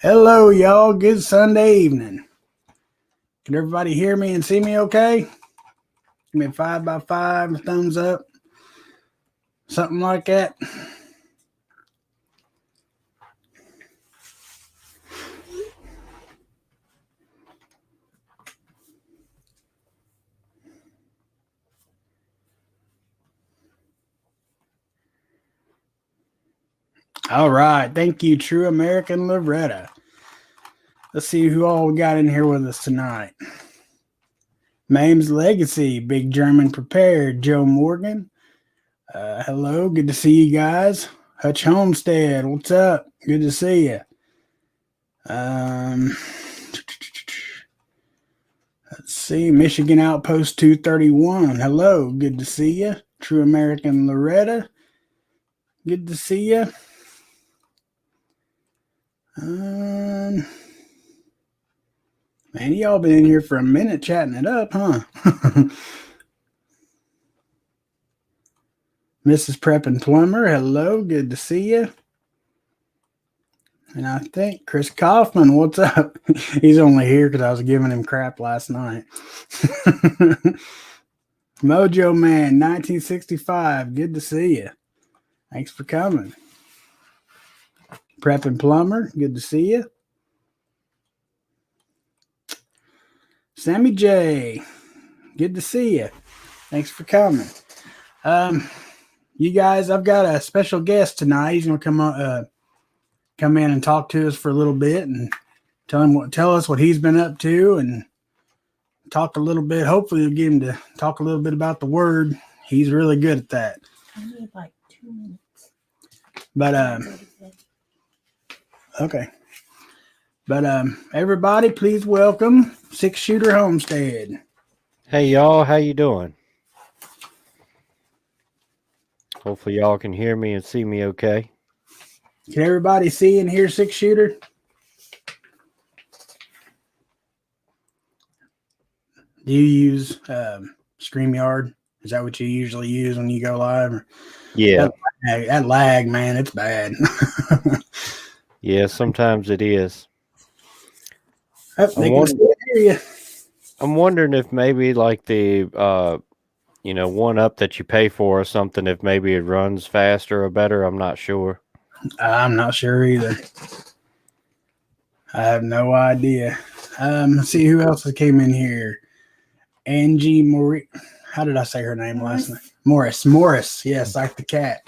Hello, y'all. Good Sunday evening. Can everybody hear me and see me okay? Give me a 5x5, thumbs up, something like that. All right. Thank you, True American Loretta. Let's see who all we got in here with us tonight. Mame's Legacy, Big German Prepared, Joe Morgan. Hello, good to see you guys. Hutch Homestead, what's up? Good to see you. Let's see, Michigan Outpost 231. Hello, good to see you. True American Loretta, good to see you. Man, y'all been in here for a minute chatting it up, huh? Mrs. Prep and Plumber, hello, good to see you. And I think Chris Kaufman, what's up? He's only here because I was giving him crap last night. Mojo Man, 1965, good to see you. Thanks for coming. Prep and Plumber, good to see you. Sammy J, good to see you. Thanks for coming. You guys, I've got a special guest tonight. He's going to come in and talk to us for a little bit and tell us what he's been up to and talk a little bit. Hopefully, we'll get him to talk a little bit about the word. He's really good at that. I need like 2 minutes. But okay. But everybody, please welcome 6-Shooter Homestead. Hey y'all, how you doing? Hopefully y'all can hear me and see me okay. Can everybody see and hear 6-Shooter? Do you use StreamYard? Is that what you usually use when you go live? Yeah. That lag, man, it's bad. Yeah, sometimes it is. They can still hear you. I'm wondering if maybe like the one up that you pay for or something, if maybe it runs faster or better. I'm not sure. I'm not sure either. I have no idea. Let's see who else came in here. Angie Morris. How did I say her name last night? Morris. Yes, like the cat.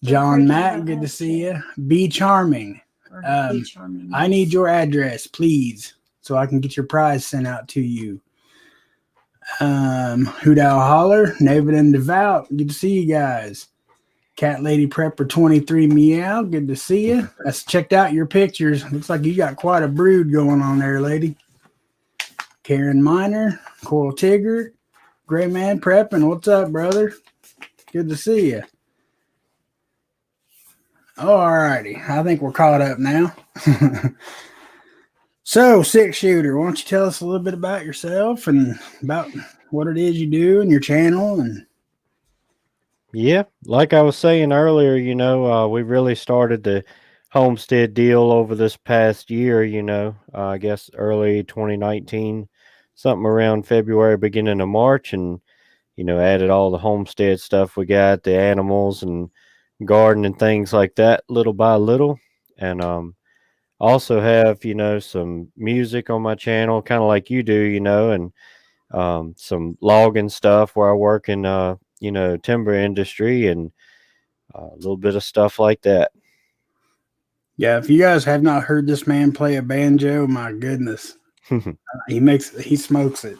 John Mack, good to see you. Be Charming. I need your address, please, so I can get your prize sent out to you. Hoot Owl Holler, Navid and Devout, good to see you guys. Cat Lady Prepper 23 Meow, good to see you. I checked out your pictures. Looks like you got quite a brood going on there, lady. Karen Miner, Coral Tigger, Gray Man Prepping, what's up, brother? Good to see you. All righty, I think we're caught up now. So, 6-Shooter, why don't you tell us a little bit about yourself and about what it is you do and your channel? And yeah, like I was saying earlier, we really started the homestead deal over this past year. I guess early 2019, something around February, beginning of March, and added all the homestead stuff we got, the animals and garden and things like that, little by little, and also have some music on my channel, kind of like you do, and some logging stuff where I work in timber industry and a little bit of stuff like that. Yeah, if you guys have not heard this man play a banjo, my goodness, he smokes it.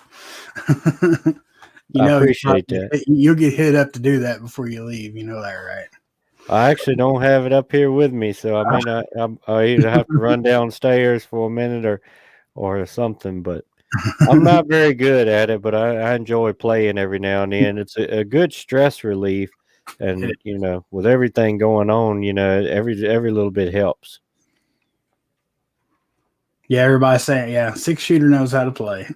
I appreciate that. You'll get hit up to do that before you leave. You know that, right? I actually don't have it up here with me, so I mean, I either have to run downstairs for a minute or something. But I'm not very good at it, but I enjoy playing every now and then. It's a good stress relief, and with everything going on, every little bit helps. Yeah, everybody's saying, yeah, 6-Shooter knows how to play.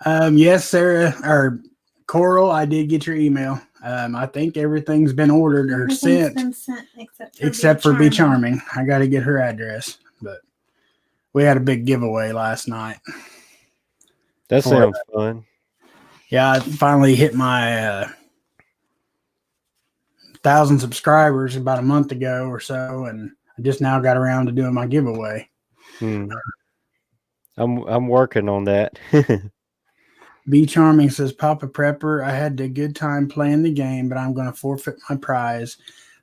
Yes, Sarah or Coral, I did get your email. I think everything's been ordered or Everything's sent been sent except for Be Charming. I got to get her address, but we had a big giveaway last night. That sounds fun. Yeah, I finally hit my 1,000 subscribers about a month ago or so, and I just now got around to doing my giveaway. I'm working on that. Be Charming says, Papa Prepper, I had a good time playing the game, but I'm going to forfeit my prize.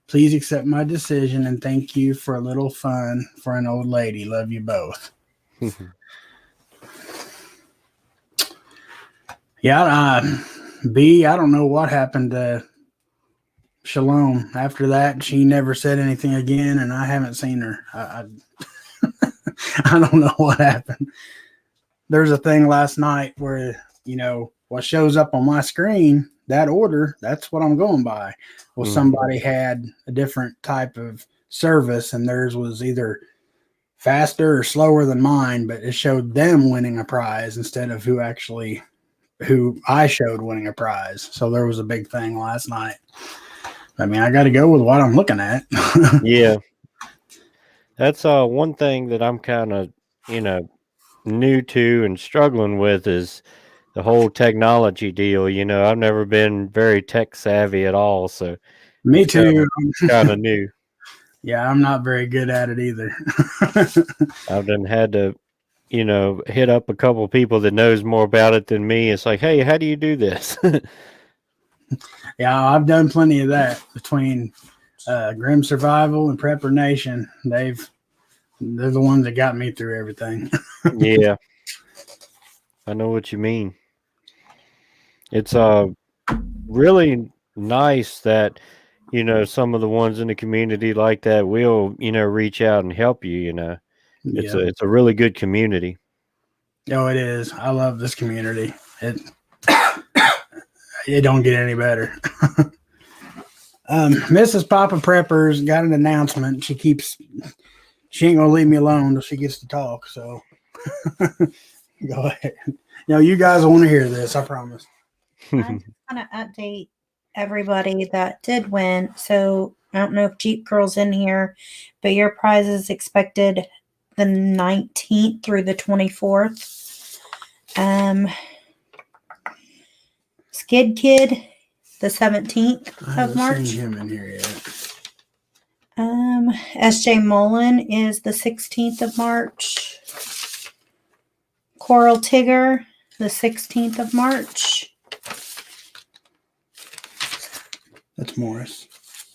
Please accept my decision and thank you for a little fun for an old lady. Love you both. Yeah, B, I don't know what happened to Shalom. After that, she never said anything again, and I haven't seen her. I don't know what happened. There's a thing last night where, what shows up on my screen, that order, that's what I'm going by. Well, somebody had a different type of service, and theirs was either faster or slower than mine, but it showed them winning a prize instead of who I showed winning a prize. So there was a big thing last night. I mean, I got to go with what I'm looking at. Yeah. That's one thing that I'm kind of, new to and struggling with is the whole technology deal. I've never been very tech savvy at all, so Me too. Kind of new. Yeah, I'm not very good at it either. I've done had to, hit up a couple people that knows more about it than me. It's like, hey, how do you do this? Yeah, I've done plenty of that between Grim Survival and Prepper Nation. They're the ones that got me through everything. Yeah, I know what you mean. It's really nice that some of the ones in the community like that will reach out and help you. It's a really good community. Oh, it is. I love this community. It don't get any better. Mrs. Papa Prepper's got an announcement. She ain't gonna leave me alone until she gets to talk. So go ahead. You guys want to hear this, I promise. I just want to update everybody that did win. So I don't know if Jeep Girl's in here, but your prize is expected the 19th through the 24th. Skid Kid, the 17th of March. I haven't seen him in here yet. SJ Mullen is the 16th of March. Coral Tigger, the 16th of March. That's Morris.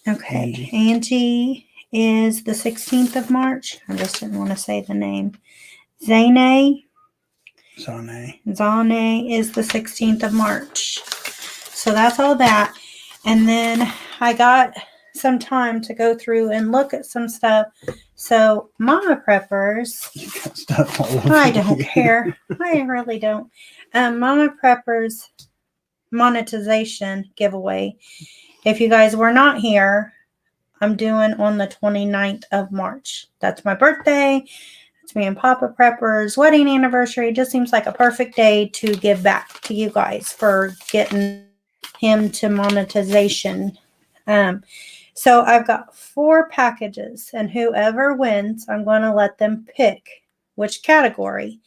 Okay. Angie is the 16th of March. I just didn't want to say the name. Zane is the 16th of March. So that's all that. And then I got some time to go through and look at some stuff. So Mama Preppers, you got stuff all over I don't care. I really don't. Mama Preppers monetization giveaway. If you guys were not here, I'm doing on the 29th of March. That's my birthday. It's me and Papa Prepper's wedding anniversary. It just seems like a perfect day to give back to you guys for getting him to monetization. So I've got 4 packages, and whoever wins, I'm going to let them pick which category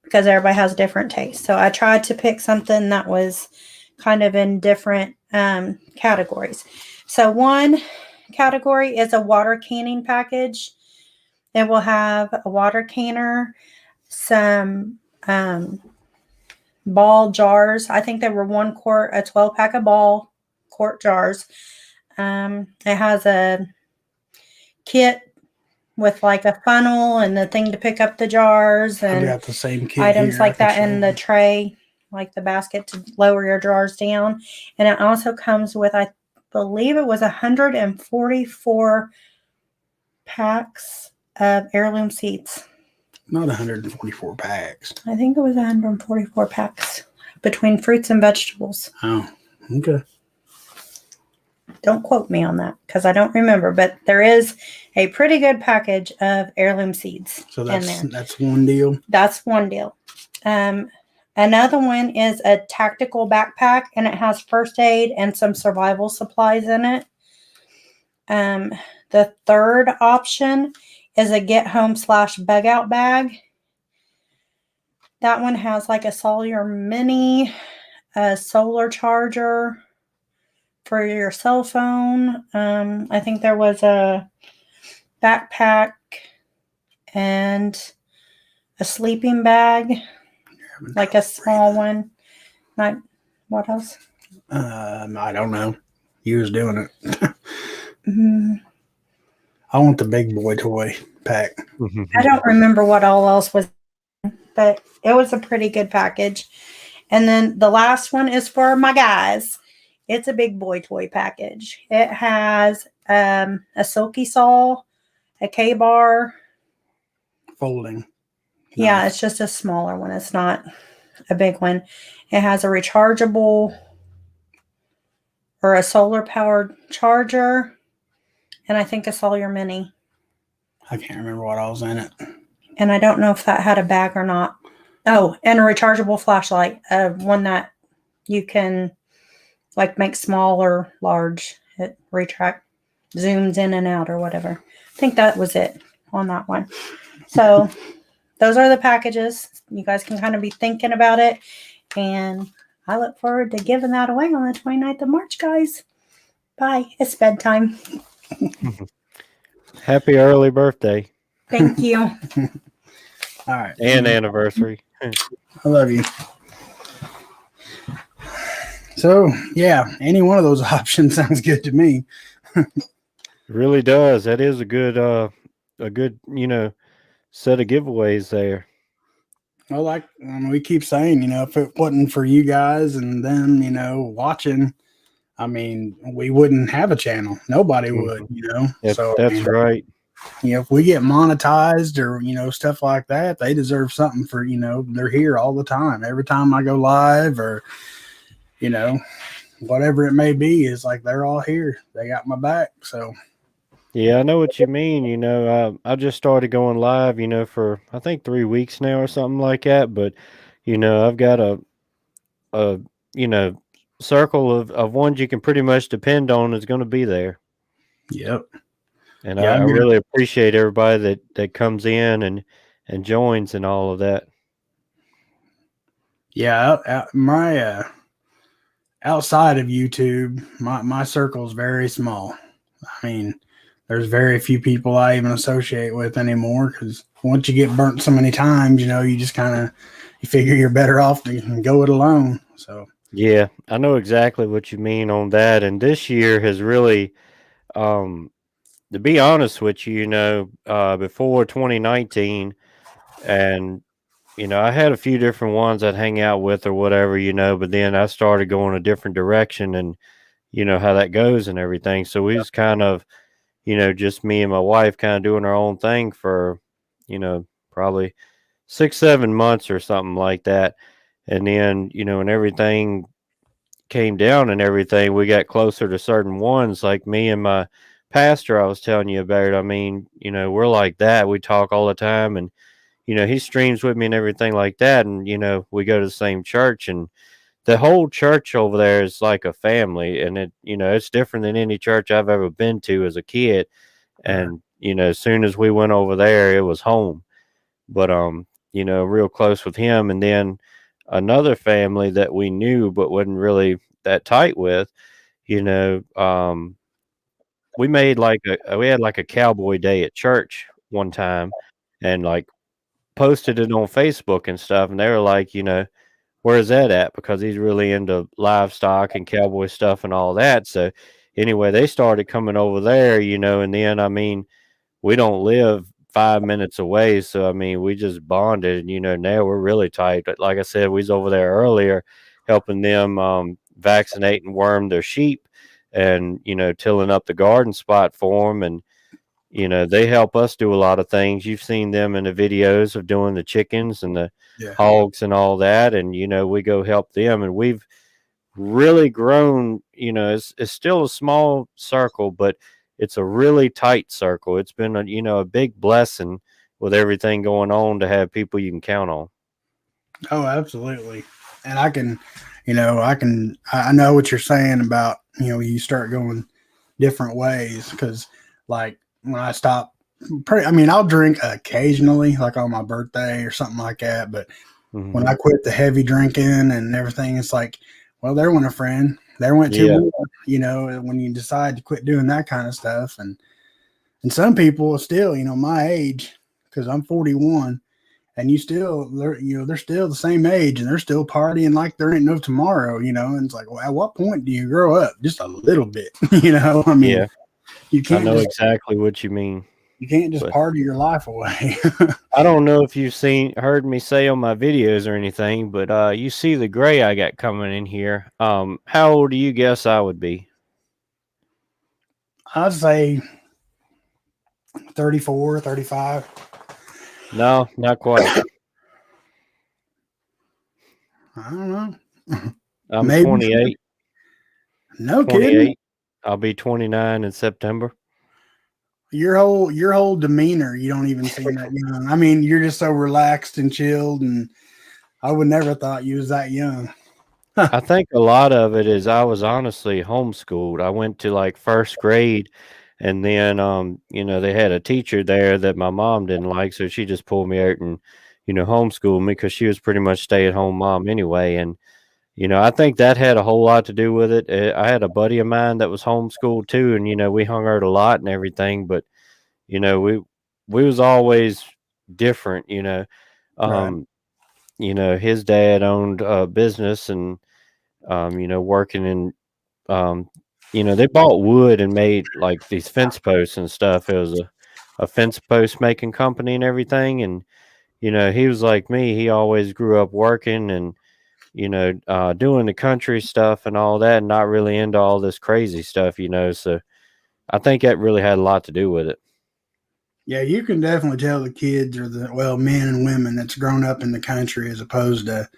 because everybody has different tastes. So I tried to pick something that was kind of in different categories. So one category is a water canning package. It will have a water canner, some ball jars. I think there were 1 quart, a 12-pack of ball quart jars. It has a kit with like a funnel and the thing to pick up the jars and got the same kit items here, like that in the tray, like the basket to lower your jars down. And it also comes with, I believe it was 144 packs of heirloom seeds. Not 144 packs. I think it was 144 packs between fruits and vegetables. Oh, okay. Don't quote me on that because I don't remember, but there is a pretty good package of heirloom seeds. So that's one deal. That's one deal. Another one is a tactical backpack, and it has first aid and some survival supplies in it. The third option is a get home / bug out bag. That one has like a Sawyer Mini, a solar charger for your cell phone. I think there was a backpack and a sleeping bag, like a small one. Not what else? I don't know. You was doing it. Mm, I want the big boy toy pack. I don't remember what all else was, but it was a pretty good package. And then the last one is for my guys. It's a big boy toy package. It has a silky saw, a K-bar. Folding. Yeah, it's just a smaller one. It's not a big one. It has a rechargeable or a solar powered charger, and I think a Sawyer Mini. I can't remember what all was in it. And I don't know if that had a bag or not. Oh, and a rechargeable flashlight, one that you can like make small or large. It zooms in and out or whatever. I think that was it on that one. So those are the packages. You guys can kind of be thinking about it. And I look forward to giving that away on the 29th of March, guys. Bye. It's bedtime. Happy early birthday. Thank you. All right. And anniversary. I love you. So, yeah, any one of those options sounds good to me. It really does. That is a good, set of giveaways there. Well, like we keep saying, if it wasn't for you guys and them, watching, we wouldn't have a channel. Nobody would, That's right. If we get monetized or, stuff like that, they deserve something for, they're here all the time. Every time I go live or, whatever it may be, is like they're all here. They got my back. So, yeah, I know what you mean. I just started going live, for I think 3 weeks now or something like that. But, I've got a circle of ones you can pretty much depend on is going to be there. Yep. And I really appreciate everybody that comes in and joins and all of that. Yeah. My outside of YouTube, my circle is very small. There's very few people I even associate with anymore because once you get burnt so many times, you just kind of you figure you're better off to go it alone. So yeah, I know exactly what you mean on that. And this year has really, to be honest with you, before 2019, and I had a few different ones I'd hang out with or whatever, but then I started going a different direction, and how that goes and everything. So we was kind of, just me and my wife kind of doing our own thing for, probably 6-7 months or something like that. And then, when everything came down and everything, we got closer to certain ones, like me and my pastor I was telling you about. We're like that. We talk all the time, and, he streams with me and everything like that. And, we go to the same church, and the whole church over there is like a family, and it's different than any church I've ever been to as a kid. And, as soon as we went over there, it was home. But, real close with him. And then another family that we knew, but wasn't really that tight with, we made we had like a cowboy day at church one time, and like posted it on Facebook and stuff. And they were like, where's that at? Because he's really into livestock and cowboy stuff and all that. So anyway, they started coming over there, and then, we don't live 5 minutes away. So, we just bonded, and, now we're really tight. But like I said, we was over there earlier helping them vaccinate and worm their sheep and, tilling up the garden spot for them. And, they help us do a lot of things. You've seen them in the videos of doing the chickens and the hogs and all that. And, we go help them, and we've really grown. It's still a small circle, but it's a really tight circle. It's been a big blessing with everything going on to have people you can count on. Oh, absolutely. And I can, I know what you're saying about, you start going different ways because, like, when I stop, I'll drink occasionally, like on my birthday or something like that. But when Hmm. I quit the heavy drinking and everything, it's like, well, there went a friend. There went two Yeah, more, when you decide to quit doing that kind of stuff. And some people are still, my age, because I'm 41, and they're still the same age and they're still partying like there ain't no tomorrow, and it's like, well, at what point do you grow up? Just a little bit, I mean, yeah. you I can't know just exactly what you mean. But party your life away. I don't know if you've heard me say on my videos or anything, but you see the gray I got coming in here. How old do you guess I would be? I'd say 34, 35. No, not quite. I don't know. I'm Maybe. 28. No kidding. 28. I'll be 29 in September. Your whole demeanor, you don't even seem that young. I mean, you're just so relaxed and chilled, and I would never thought you was that young. I think a lot of it is I was honestly homeschooled. I went to like first grade, and then they had a teacher there that my mom didn't like, so she just pulled me out and homeschooled me because she was pretty much stay at home mom anyway. And I think that had a whole lot to do with it. I had a buddy of mine that was homeschooled too, and we hung out a lot and everything, but we was always different. Right. Um, his dad owned a business and working in, um, they bought wood and made like these fence posts and stuff. It was a fence post making company and everything. And, he was like me. He always grew up working and, doing the country stuff and all that, and not really into all this crazy stuff. So I think that really had a lot to do with it. Yeah, you can definitely tell the kids or men and women that's grown up in the country as opposed to,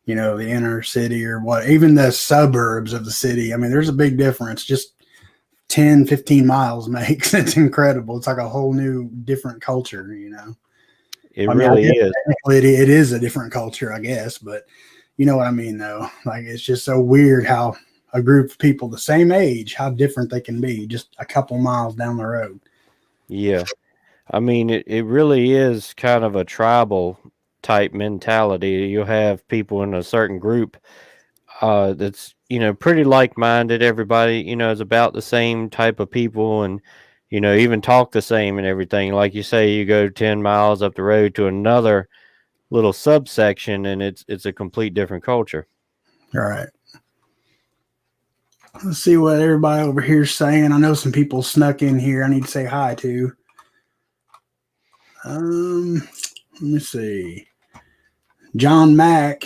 the inner city or even the suburbs of the city. I mean, there's a big difference. Just 10, 15 miles makes it's incredible. It's like a whole new different culture. It I mean, I really guess is. technically it is a different culture, I guess, but you know what I mean, though. Like, it's just so weird how a group of people the same age, how different they can be just a couple miles down the road. Yeah. I mean, it really is kind of a tribal type mentality. You'll have people in a certain group that's, pretty like minded. Everybody, is about the same type of people and, even talk the same and everything. Like you say, you go 10 miles up the road to another little subsection and it's a complete different culture. All right. Let's see what everybody over here's saying. I know some people snuck in here I need to say hi to. Let me see. John Mack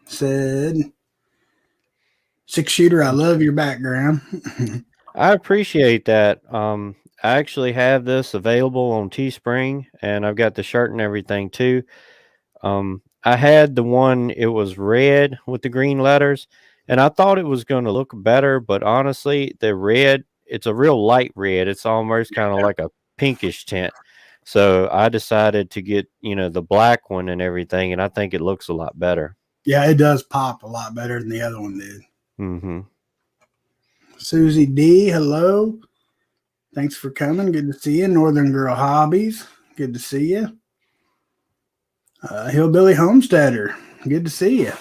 said, "Six shooter, I love your background." I appreciate that. I actually have this available on Teespring and I've got the shirt and everything too. I had the one, it was red with the green letters, and I thought it was going to look better, but honestly, the red, it's a real light red. It's almost kind of like a pinkish tint. So I decided to get, the black one and everything, and I think it looks a lot better. Yeah, it does pop a lot better than the other one did. Hmm. Susie D, hello. Thanks for coming. Good to see you. Northern Girl Hobbies. Good to see you. Hillbilly Homesteader. Good to see you.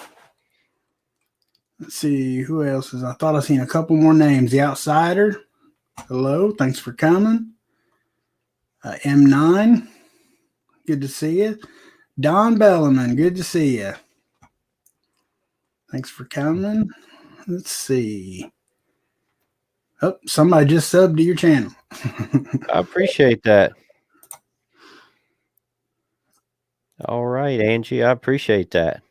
Let's see who else is. I thought I seen a couple more names. The Outsider. Hello. Thanks for coming. M9. Good to see you. Don Belliman. Good to see you. Thanks for coming. Let's see. Oh, somebody just subbed to your channel. I appreciate that. All right, Angie, I appreciate that.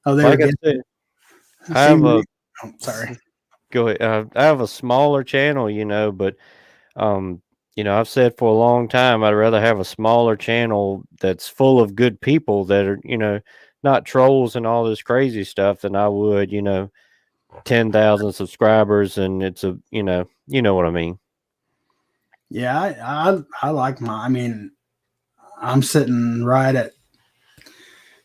Oh, there we Like I go. said, I See have me. a Oh, sorry. go ahead. I have a smaller channel, but Um, I've said for a long time I'd rather have a smaller channel that's full of good people that are, not trolls and all this crazy stuff than I would, 10,000 subscribers and it's you know what I mean. Yeah, I like my. I mean, I'm sitting right at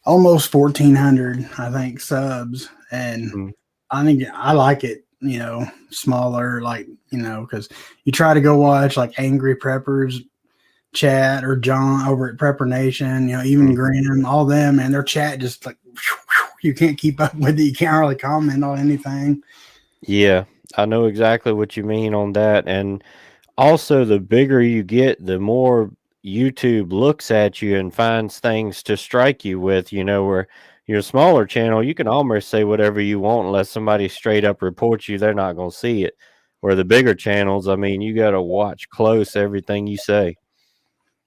almost 1,400, I think, subs. And Mm. I think I like it, smaller, like, because you try to go watch like Angry Preppers chat or John over at Prepper Nation, even Mhm. Graham, all them, and their chat just like you can't keep up with it. You can't really comment on anything. Yeah, I know exactly what you mean on that. And also, the bigger you get, the more YouTube looks at you and finds things to strike you with, where your smaller channel, you can almost say whatever you want unless somebody straight up reports you, they're not going to see it. Where the bigger channels, I mean, you got to watch close everything you say.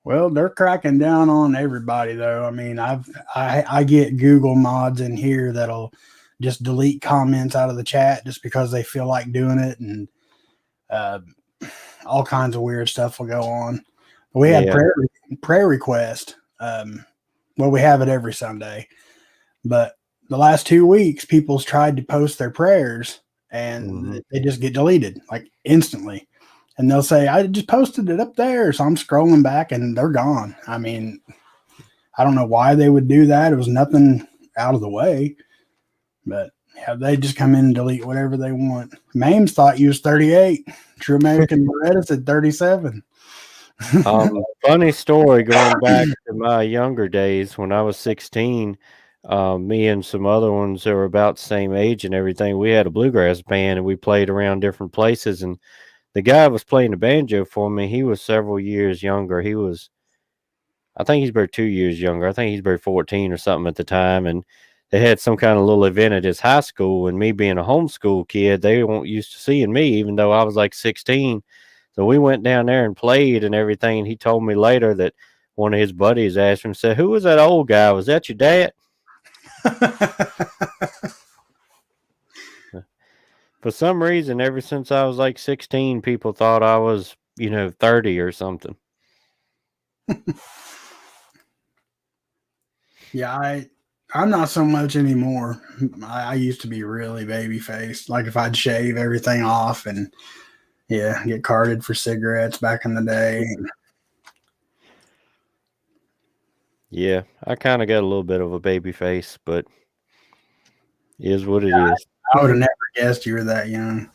Well, they're cracking down on everybody, though. I mean, I get Google mods in here that'll just delete comments out of the chat just because they feel like doing it, and uh, all kinds of weird stuff will go on. We had Yeah. prayer request. Well, we have it every Sunday, but the last 2 weeks, people's tried to post their prayers, Hmm. and they just get deleted like instantly. And they'll say, I just posted it up there. So I'm scrolling back and they're gone. I mean, I don't know why they would do that. It was nothing out of the way, but yeah, they just come in and delete whatever they want. Mames thought you was 38. True American Loretta said 37. Funny story going back to my younger days when I was 16. Me and some other ones that were about the same age and everything, we had a bluegrass band and we played around different places. And the guy was playing the banjo for me. He was several years younger. I think he's about 2 years younger. I think he's about 14 or something at the time. And they had some kind of little event at his high school. And me being a homeschool kid, they weren't used to seeing me, even though I was like 16. So we went down there and played and everything. And he told me later that one of his buddies asked him, said, "Who was that old guy? Was that your dad?" For some reason, ever since I was like 16, people thought I was, 30 or something. Yeah, I'm not so much anymore. I used to be really baby faced. Like if I'd shave everything off and yeah, get carded for cigarettes back in the day. Yeah, I kind of got a little bit of a baby face, but it is what it is. I would have never guessed you were that young.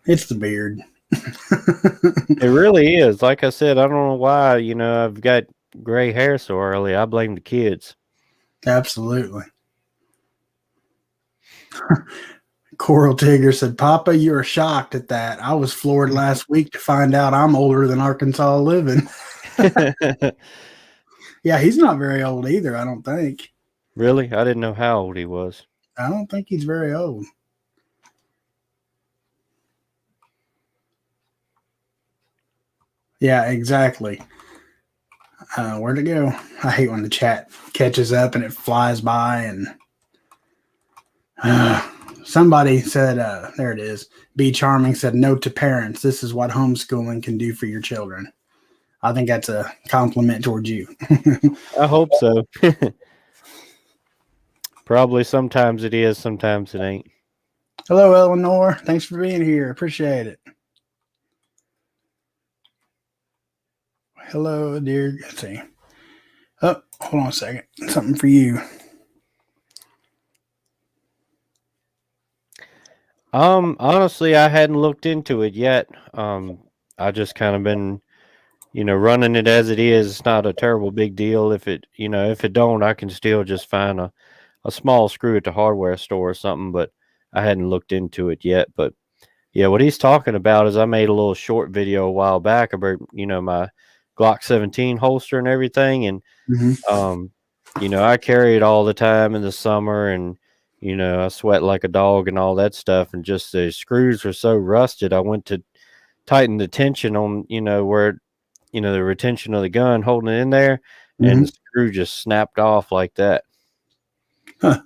It's the beard. It really is. Like I said, I don't know why, I've got gray hair so early. I blame the kids. Absolutely. Coral Tigger said, Papa, you are shocked at that. I was floored last week to find out I'm older than Arkansas living. Yeah, he's not very old either, I don't think. Really? I didn't know how old he was. I don't think he's very old. Yeah, exactly. Where'd it go? I hate when the chat catches up and it flies by. And somebody said, there it is. Be Charming said, note to parents, this is what homeschooling can do for your children. I think that's a compliment towards you. I hope so. Probably sometimes it is, sometimes it ain't. Hello, Eleanor. Thanks for being here. Appreciate it. Hello, dear. Let's see. Oh, hold on a second. Something for you. Honestly, I hadn't looked into it yet. I just kind of been, running it as it is. It's not a terrible big deal. If it don't, I can still just find a small screw at the hardware store or something, but I hadn't looked into it yet. But yeah, what he's talking about is I made a little short video a while back about, my Glock 17 holster and everything. And, um, I carry it all the time in the summer and, I sweat like a dog and all that stuff. And just the screws were so rusted. I went to tighten the tension on, where, the retention of the gun holding it in there. And the screw just snapped off like that. Huh.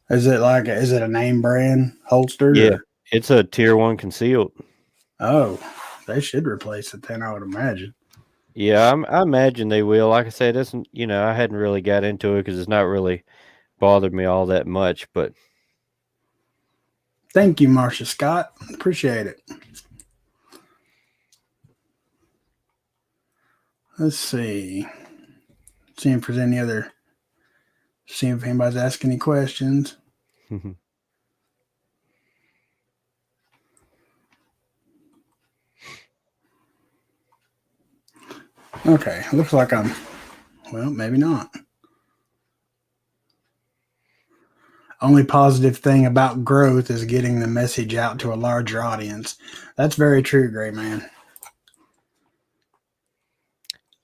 Is it a name brand holster? Yeah, Or? it's a tier 1 concealed. Oh, they should replace it then, I would imagine. Yeah, I imagine they will. Like I said, it's, I hadn't really got into it because it's not really bothered me all that much. But Thank you, Marcia Scott. Appreciate it. Let's see. See if there's any other. See if anybody's asking any questions. Okay, looks like well, maybe not. Only positive thing about growth is getting the message out to a larger audience. That's very true, Gray Man.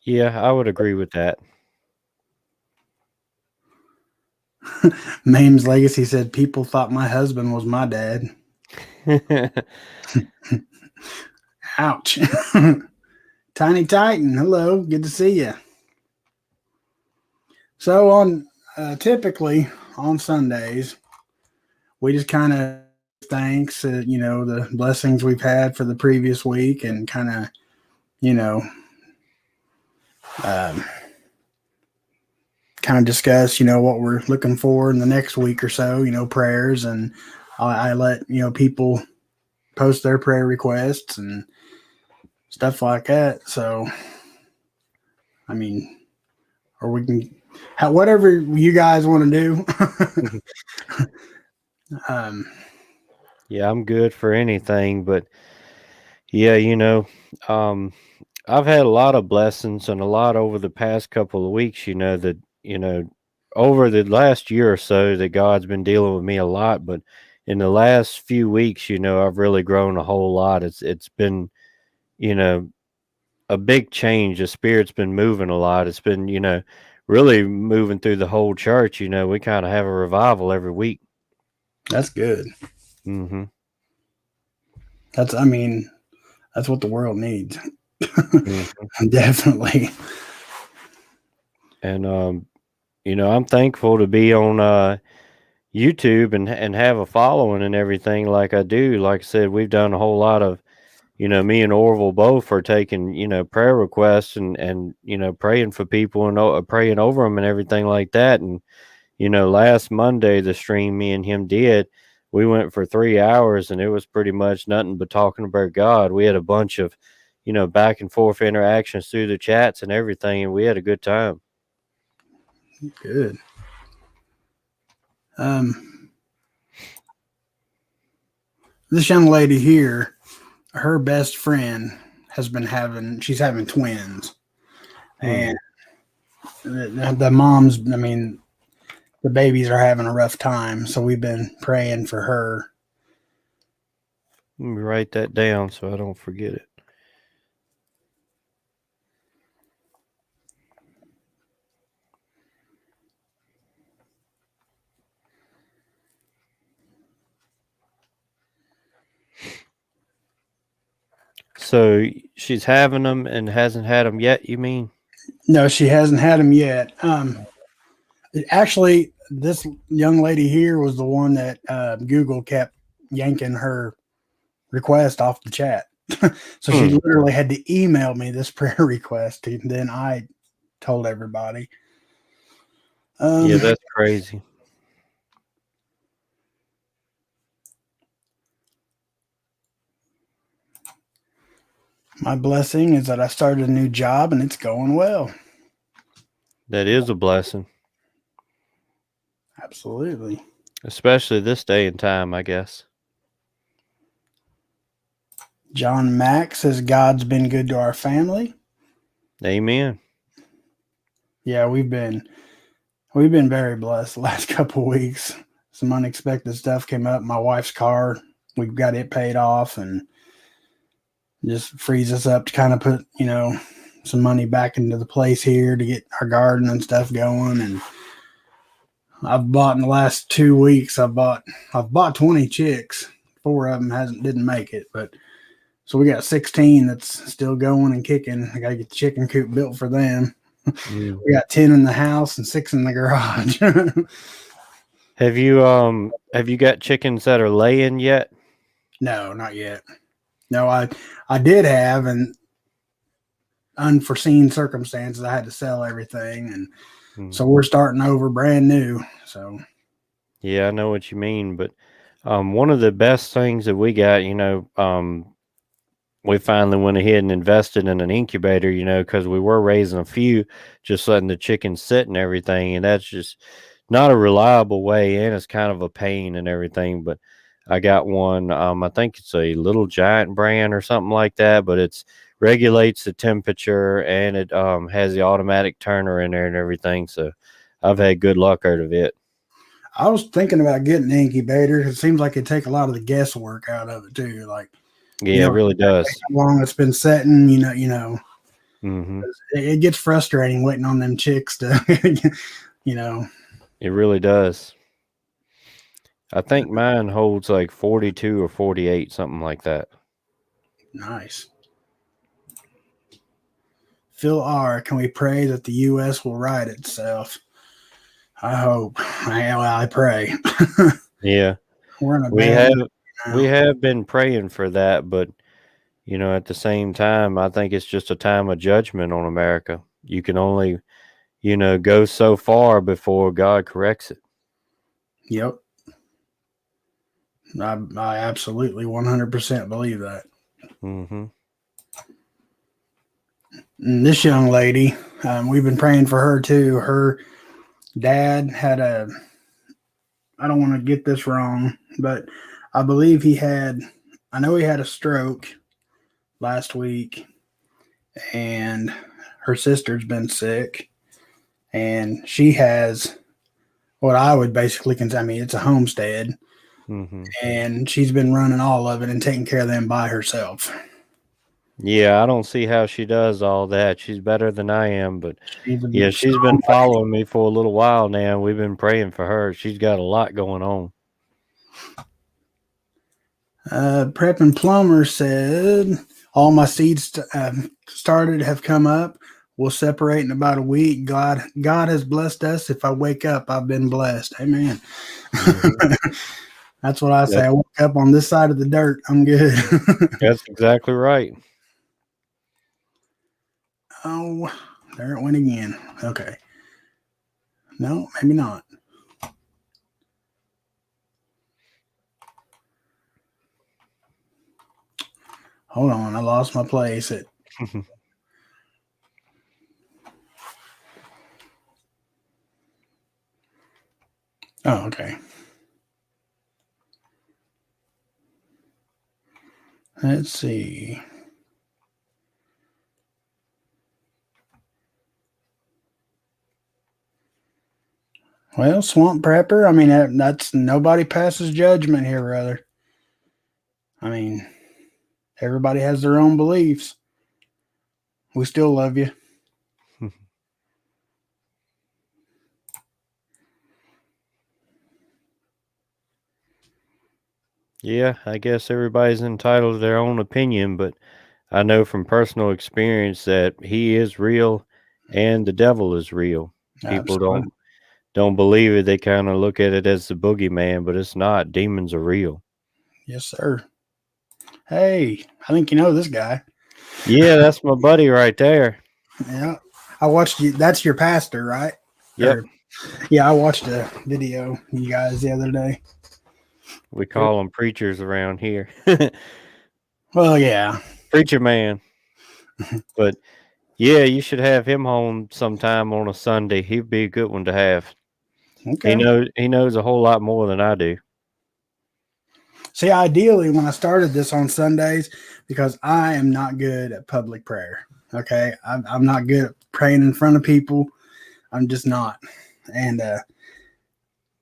Yeah, I would agree with that. Mame's Legacy said people thought my husband was my dad. Ouch. Tiny Titan, hello, good to see you. So on typically on Sundays, we just kind of thanks, the blessings we've had for the previous week, and kind of, kind of discuss, what we're looking for in the next week or so, prayers, and I let people post their prayer requests and stuff like that. So, I mean, or we can, whatever you guys want to do. Yeah, I'm good for anything, but yeah, I've had a lot of blessings and a lot over the past couple of weeks, that, over the last year or so that God's been dealing with me a lot, but in the last few weeks, I've really grown a whole lot. It's been, a big change. The Spirit's been moving a lot. It's been, really moving through the whole church. We kind of have a revival every week. That's good. Mm-hmm. That's what the world needs. Mm-hmm. Definitely. And I'm thankful to be on YouTube and have a following and everything like I do. Like I said, we've done a whole lot of, me and Orville both are taking, prayer requests and praying for people and praying over them and everything like that. And, last Monday, the stream me and him did, we went for 3 hours and it was pretty much nothing but talking about God. We had a bunch of, back and forth interactions through the chats and everything, and we had a good time. Good. This young lady here, her best friend she's having twins. And the moms, the babies are having a rough time. So we've been praying for her. Let me write that down so I don't forget it. So she's having them and hasn't had them yet, you mean? No, she hasn't had them yet. Actually, this young lady here was the one that Google kept yanking her request off the chat. So she literally had to email me this prayer request, and then I told everybody. Yeah, that's crazy. My blessing is that I started a new job and it's going well. That is a blessing. Absolutely. Especially this day and time, I guess. John Mack says God's been good to our family. Amen. Yeah, we've been very blessed the last couple of weeks. Some unexpected stuff came up. My wife's car, we've got it paid off, and just frees us up to kind of put, some money back into the place here to get our garden and stuff going. And I've bought in the last 2 weeks, I've bought 20 chicks. 4 of them didn't make it, but so we got 16 that's still going and kicking. I got to get the chicken coop built for them. We got 10 in the house and 6 in the garage. Have you got chickens that are laying yet? No, not yet. No, I did have, and unforeseen circumstances, I had to sell everything, and so we're starting over brand new. So yeah, I know what you mean, but one of the best things that we got, we finally went ahead and invested in an incubator, because we were raising a few, just letting the chickens sit and everything. And that's just not a reliable way, and it's kind of a pain and everything. But I got one, I think it's a Little Giant brand or something like that, but it's regulates the temperature, and it has the automatic turner in there and everything. So I've had good luck out of it. I was thinking about getting an incubator. It seems like it take a lot of the guesswork out of it too. Like, Yeah, it really does. how long it's been setting, Hmm. it gets frustrating waiting on them chicks to, It really does. I think mine holds like 42 or 48, something like that. Nice. Phil R., can we pray that the U.S. will right itself? I hope. I pray. Yeah, We're in a we bad have mood we now. have been praying for that, but at the same time, I think it's just a time of judgment on America. You can only, go so far before God corrects it. Yep. I absolutely 100% believe that. Hmm. And this young lady, we've been praying for her too. Her dad had I don't want to get this wrong, but I believe I know he had a stroke last week, and her sister's been sick, and she has what I would basically consider, it's a homestead, Hmm. and she's been running all of it and taking care of them by herself. Yeah, I don't see how she does all that. She's better than I am, but She's a yeah, she's been strong lady. following me for a little while now. We've been praying for her. She's got a lot going on. Prep and Plumber said, all my seeds have come up. We'll separate in about a week. God has blessed us. If I wake up, I've been blessed. Amen. Hmm. That's what I say. That's I woke up on this side of the dirt. I'm good. that's exactly right. Oh, there it went again. Okay. No, maybe not. Hold on. I lost my place. Oh, okay. Let's see. Well, Swamp Prepper, that's nobody passes judgment here, brother. I mean, everybody has their own beliefs. We still love you. Yeah, I guess everybody's entitled to their own opinion, but I know from personal experience that he is real and the devil is real. People Absolutely. don't believe it. They kind of look at it as the boogeyman, but it's not. Demons are real. Yes, sir. Hey, I think you know this guy. Yeah, that's my buddy right there. Yeah. I watched you. That's your pastor, right? Yep. Yeah, I watched a video of you guys the other day. We call them preachers around here. Well, yeah. Preacher man. But yeah, you should have him home sometime on a Sunday. He'd be a good one to have. Okay. He knows a whole lot more than I do. See, ideally, when I started this on Sundays, because I am not good at public prayer. Okay. I'm not good at praying in front of people. I'm just not. And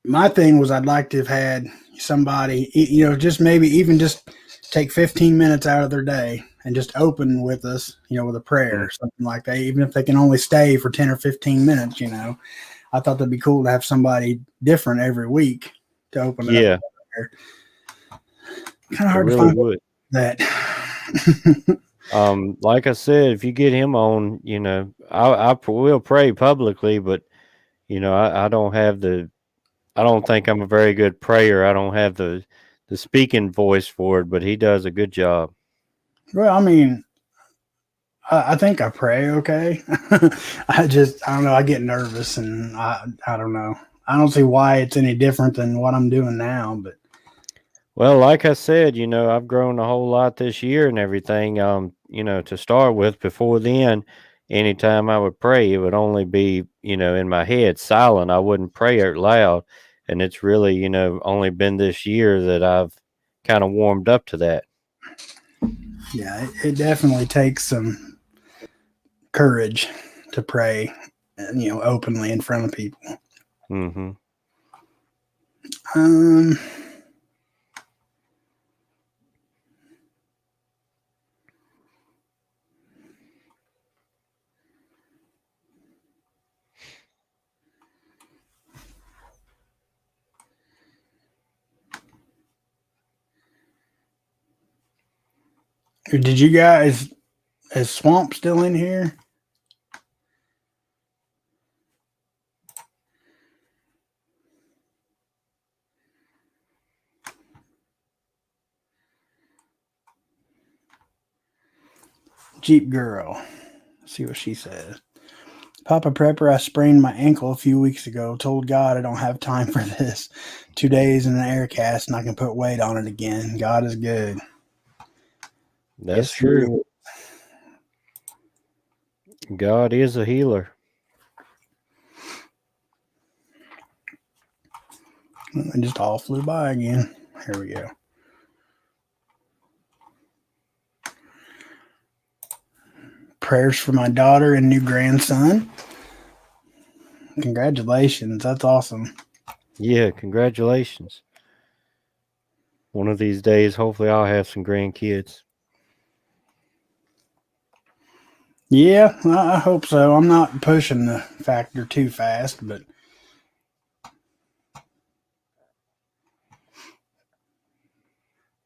my thing was I'd like to have had somebody, just maybe even just take 15 minutes out of their day and just open with us, with a prayer Mm. or something like that, even if they can only stay for 10 or 15 minutes, I thought that'd be cool to have somebody different every week to open it up. Yeah, Kind of it hard to really find would. that. Like I said, if you get him on, will pray publicly, but I don't have I don't think I'm a very good prayer. I don't have the speaking voice for it, but he does a good job. Well, I think I pray okay. I don't know. I get nervous and I don't know. I don't see why it's any different than what I'm doing now, but Well, like I said, I've grown a whole lot this year and everything. To start with, before then, anytime I would pray, it would only be, in my head, silent. I wouldn't pray out loud. And it's really, only been this year that I've kind of warmed up to that. Yeah, it definitely takes some courage to pray, openly in front of people. Mm-hmm. Um, did you guys, is Swamp still in here? Jeep Girl. Let's see what she says. Papa Prepper, I sprained my ankle a few weeks ago. Told God I don't have time for this. 2 days in an air cast and I can put weight on it again. God is good. That's true. God is a healer. It just all flew by again. Here we go. Prayers for my daughter and new grandson. Congratulations. That's awesome. Yeah, congratulations. One of these days, hopefully I'll have some grandkids. Yeah, I hope so. I'm not pushing the factor too fast, but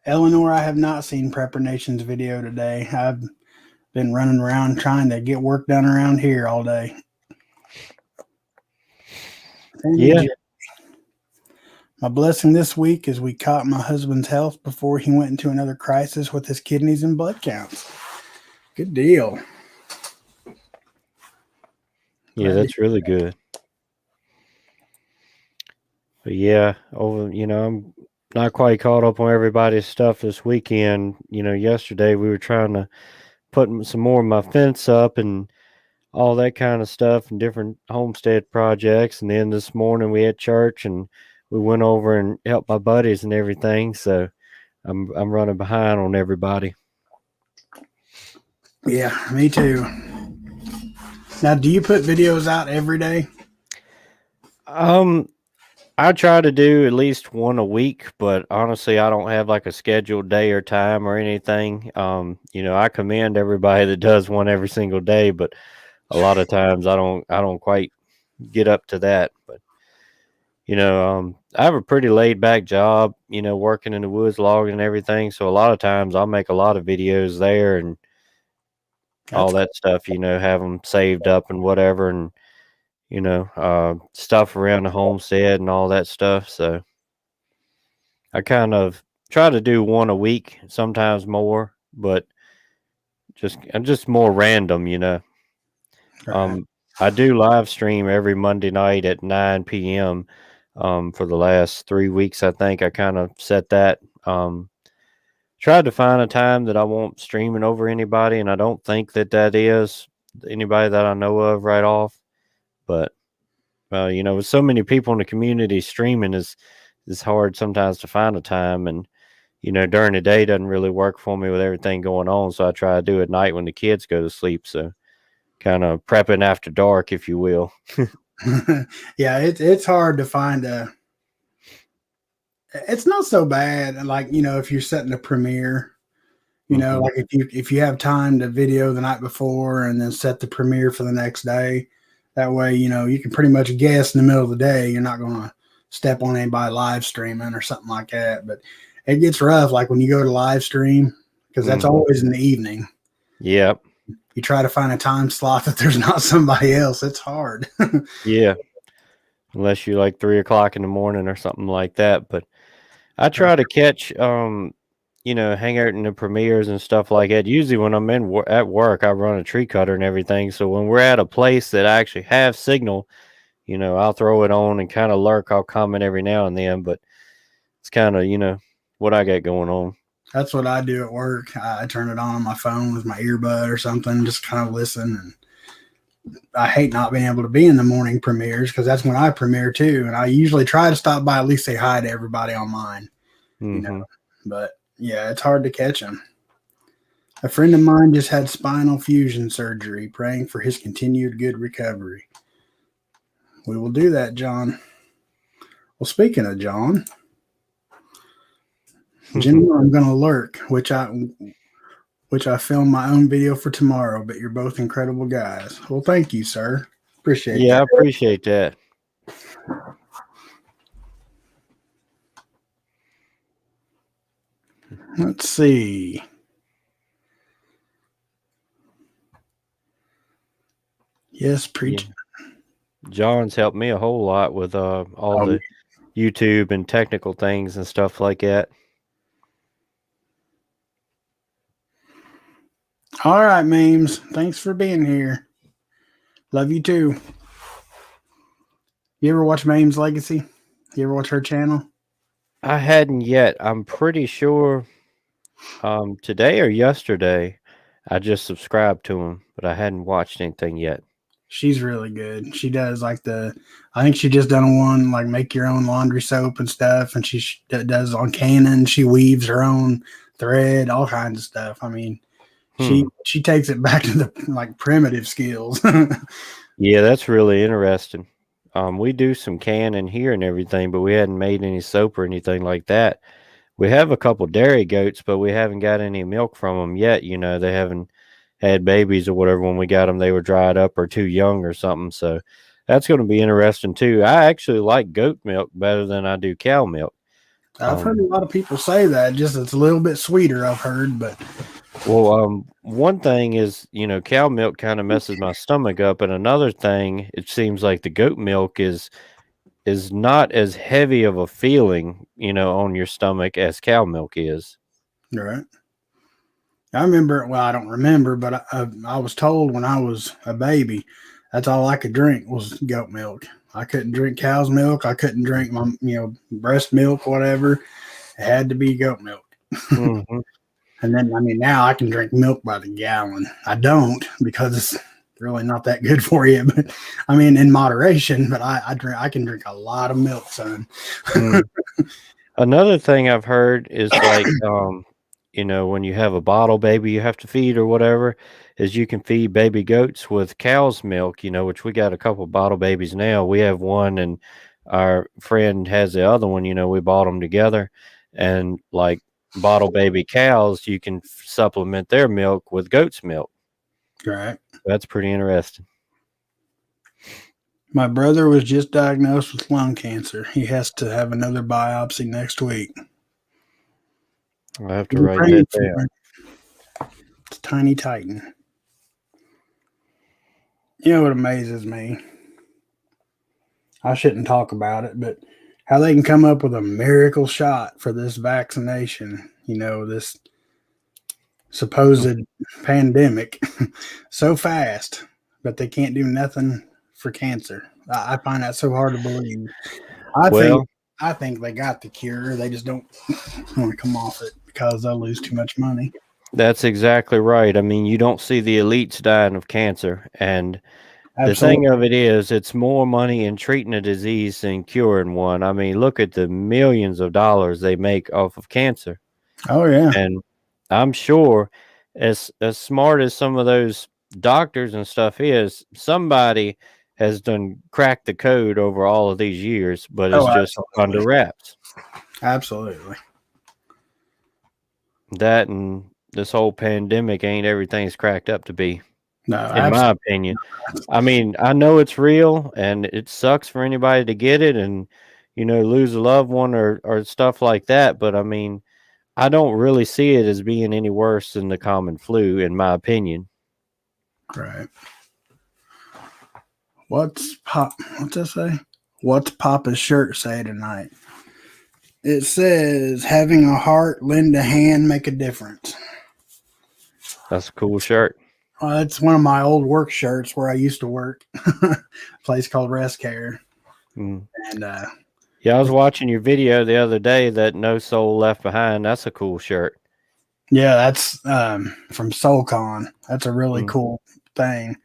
Eleanor, I have not seen Prepper Nation's video today. I've been running around trying to get work done around here all day. Yeah. My blessing this week is we caught my husband's health before he went into another crisis with his kidneys and blood counts. Good deal. Yeah, that's really good. But yeah, I'm not quite caught up on everybody's stuff this weekend. Yesterday we were trying to put some more of my fence up and all that kind of stuff and different homestead projects. And then this morning we had church and we went over and helped my buddies and everything. So I'm running behind on everybody. Yeah, me too. Now, do you put videos out every day? I try to do at least one a week, but honestly, I don't have like a scheduled day or time or anything. I commend everybody that does one every single day, but a lot of times I don't quite get up to that. But I have a pretty laid back job, working in the woods, logging and everything. So a lot of times I'll make a lot of videos there and all that stuff, have them saved up and whatever. And stuff around the homestead and all that stuff. So I kind of try to do one a week, sometimes more, but just more random, Right. I do live stream every Monday night at 9 p.m. For the last 3 weeks. I think I kind of set that. Tried to find a time that I won't streaming over anybody, and I don't think that is anybody that I know of right off. But with so many people in the community, streaming is hard sometimes to find a time, and during the day doesn't really work for me with everything going on. So I try to do it at night when the kids go to sleep. So kind of prepping after dark, if you will. Yeah, it's hard to find a. It's not so bad. Like, if you're setting a premiere, Mhm. like if you have time to video the night before and then set the premiere for the next day, that way, you can pretty much guess in the middle of the day. You're not going to step on anybody live streaming or something like that. But it gets rough, like when you go to live stream, because that's always in the evening. Yep. You try to find a time slot that there's not somebody else. It's hard. Yeah. Unless you like 3 o'clock in the morning or something like that. But I try to catch, hang out in the premieres and stuff like that. Usually when I'm at work, I run a tree cutter and everything. So when we're at a place that I actually have signal, I'll throw it on and kind of lurk. I'll comment every now and then, but it's kind of, what I got going on. That's what I do at work. I turn it on my phone with my earbud or something, just kind of listen. And I hate not being able to be in the morning premieres because that's when I premiere too. And I usually try to stop by, at least say hi to everybody on mine, you know. But yeah, it's hard to catch them. A friend of mine just had spinal fusion surgery, praying for his continued good recovery. We will do that, John. Well, speaking of John, Jim, I'm going to lurk, which I filmed my own video for tomorrow, but you're both incredible guys. Well, thank you, sir. Appreciate Yeah, I that. appreciate that. Let's see. Yes, preach. Yeah. John's helped me a whole lot with all the YouTube and technical things and stuff like that. All right, memes. Thanks for being here. Love you too. You ever watch Memes Legacy? You ever watch her channel? I hadn't yet. I'm pretty sure today or yesterday I just subscribed to him, but I hadn't watched anything yet. She's really good. She does like I think she just done one like make your own laundry soap and stuff, and she does on Canon. She weaves her own thread, all kinds of stuff. I mean, she takes it back to the like primitive skills. Yeah, that's really interesting. We do some canning here and everything, but we hadn't made any soap or anything like that. We have a couple dairy goats, but we haven't got any milk from them yet. You know, they haven't had babies or whatever. When we got them, they were dried up or too young or something. So that's going to be interesting too. I actually like goat milk better than I do cow milk. I've heard a lot of people say that. Just it's a little bit sweeter, I've heard, but well, one thing is, you know, cow milk kind of messes my stomach up, and another thing, it seems like the goat milk is not as heavy of a feeling, you know, on your stomach as cow milk is. right. I remember. Well, I don't remember, but I was told when I was a baby, that's all I could drink was goat milk. I couldn't drink cow's milk. I couldn't drink my breast milk, whatever. It had to be goat milk. Mm-hmm. And then, I mean, now I can drink milk by the gallon. I don't because it's really not that good for you. But I mean, in moderation. But I can drink a lot of milk, son. Another thing I've heard is like, you know, when you have a bottle baby you have to feed or whatever, is you can feed baby goats with cow's milk. You know, which we got a couple bottle babies now. We have one, and our friend has the other one. You know, we bought them together, and like bottle baby cows, you can supplement their milk with goat's milk. Right. That's pretty interesting. My brother was just diagnosed with lung cancer. He has to have another biopsy next week. I have to write that down. It's Tiny Titan. You know what amazes me? I shouldn't talk about it, but how they can come up with a miracle shot for this vaccination, you know, this supposed pandemic so fast, but they can't do nothing for cancer. I find that so hard to believe. I think they got the cure. They just don't want to come off it because they'll lose too much money. That's exactly right. I mean, you don't see the elites dying of cancer. And the thing of it is, it's more money in treating a disease than curing one. I mean, look at the millions of dollars they make off of cancer. Oh, yeah. And I'm sure as smart as some of those doctors and stuff is, somebody has done cracked the code over all of these years, but it's just under wraps. Absolutely. That and this whole pandemic ain't everything's cracked up to be. No, in my opinion. I mean, I know it's real and it sucks for anybody to get it and, you know, lose a loved one or stuff like that. But I mean, I don't really see it as being any worse than the common flu, in my opinion. Right. What's that say? What's Papa's shirt say tonight? It says, having a heart, lend a hand, make a difference. That's a cool shirt. It's one of my old work shirts where I used to work. A place called Rest Care. And Yeah, I was watching your video the other day. That No Soul Left Behind. That's a cool shirt. Yeah, that's from SoulCon. That's a really Mm. cool thing.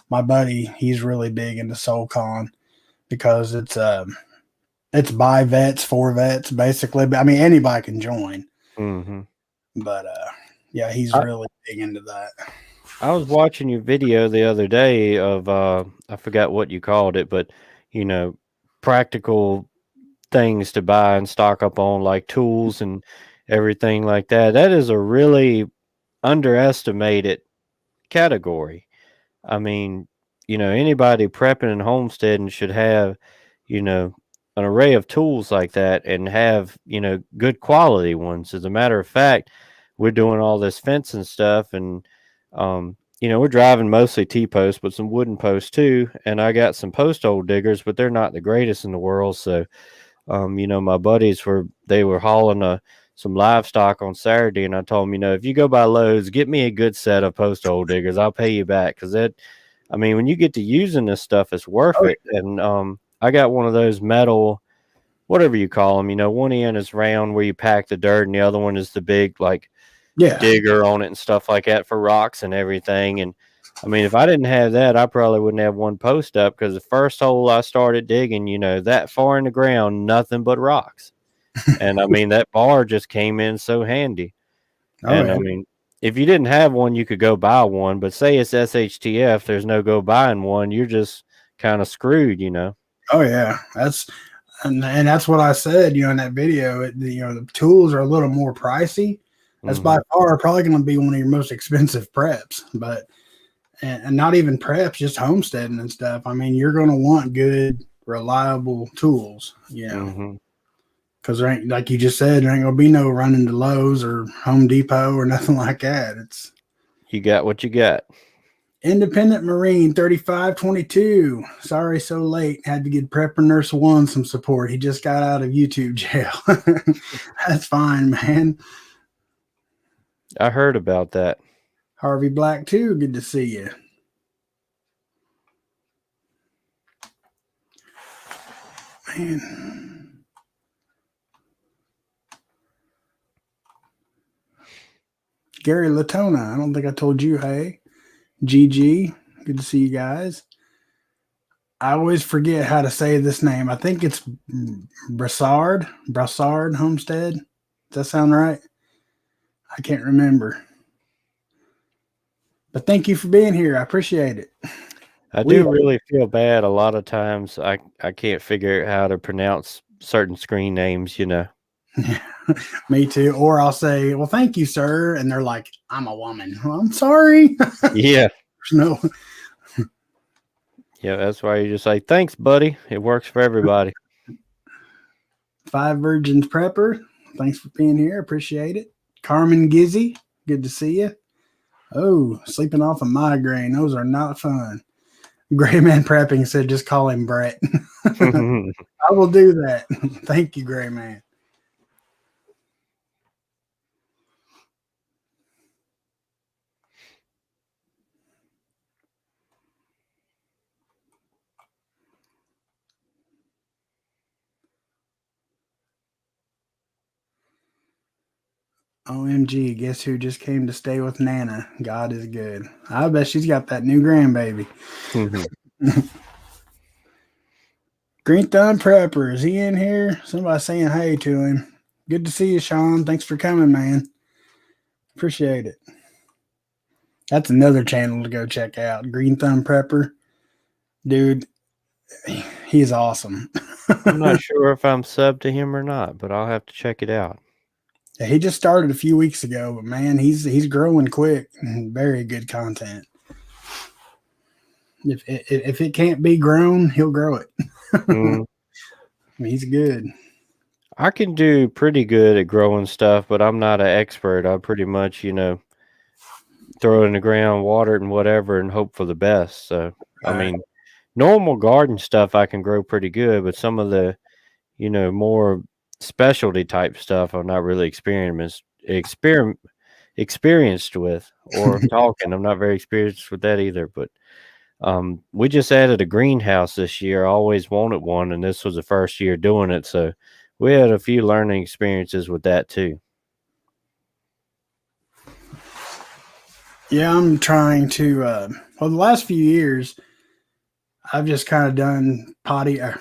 My buddy, he's really big into SoulCon because it's by vets for vets basically. But I mean, anybody can join. Mm-hmm. But yeah, he's really big into that. I was watching your video the other day of I forgot what you called it, but you know, practical things to buy and stock up on, like tools and everything like that. That is a really underestimated category. I mean, anybody prepping and homesteading should have, you know, an array of tools like that and have, good quality ones. As a matter of fact, we're doing all this fencing stuff and, we're driving mostly T-posts, but some wooden posts too. And I got some post hole diggers, but they're not the greatest in the world. So, my buddies they were hauling some livestock on Saturday, and I told them, if you go by Lowe's, get me a good set of post hole diggers. I'll pay you back because when you get to using this stuff, it's worth it. And I got one of those metal, whatever you call them. One end is round where you pack the dirt, and the other one is the big digger on it and stuff like that for rocks and everything. And if I didn't have that, I probably wouldn't have one post up because the first hole I started digging, that far in the ground, nothing but rocks. And that bar just came in so handy. And if you didn't have one, you could go buy one. But say it's SHTF, there's no go buying one. You're just kind of screwed, Oh yeah, and that's what I said. In that video, the tools are a little more pricey. That's by far probably going to be one of your most expensive preps, but and not even preps, just homesteading and stuff. You're going to want good, reliable tools, because there ain't, like you just said, there ain't going to be no running to Lowe's or Home Depot or nothing like that. It's you got what you got. Independent Marine 3522. Sorry, so late. Had to give Prepper Nurse 1 some support. He just got out of YouTube jail. That's fine, man. I heard about that. Harvey Black 2. Good to see you. Man. Gary Latona. I don't think I told you, hey. GG. Good to see you guys. I always forget how to say this name. I think it's Brassard Homestead. Does that sound right? I can't remember. But thank you for being here. I appreciate it. I do really feel bad. A lot of times I can't figure out how to pronounce certain screen names, Me too. Or I'll say, well, thank you, sir. And they're like, I'm a woman. Well, I'm sorry. Yeah. No. Yeah, that's why you just say, thanks, buddy. It works for everybody. 5 Virgins Prepper. Thanks for being here. Appreciate it. Carmen Gizzy. Good to see you. Oh, sleeping off a migraine. Those are not fun. Gray Man Prepping said, just call him Brett. I will do that. Thank you, Gray Man. OMG, guess who just came to stay with Nana? God is good. I bet she's got that new grandbaby. Green Thumb Prepper, is he in here? Somebody saying hey to him. Good to see you, Sean. Thanks for coming, man. Appreciate it. That's another channel to go check out. Green Thumb Prepper. Dude, he's awesome. I'm not sure if I'm subbed to him or not, but I'll have to check it out. Yeah, he just started a few weeks ago, but man, he's growing quick. Very good content. If it can't be grown, he'll grow it. He's good. I can do pretty good at growing stuff, but I'm not an expert. I pretty much, throw it in the ground, water it and whatever, and hope for the best. So, normal garden stuff I can grow pretty good, but some of the, more specialty type stuff I'm not really experienced with or talking. I'm not very experienced with that either, but We just added a greenhouse this year. I always wanted one, and this was the first year doing it. So we had a few learning experiences with that too. Yeah, I'm trying to. Well, the last few years, I've just kind of done patio,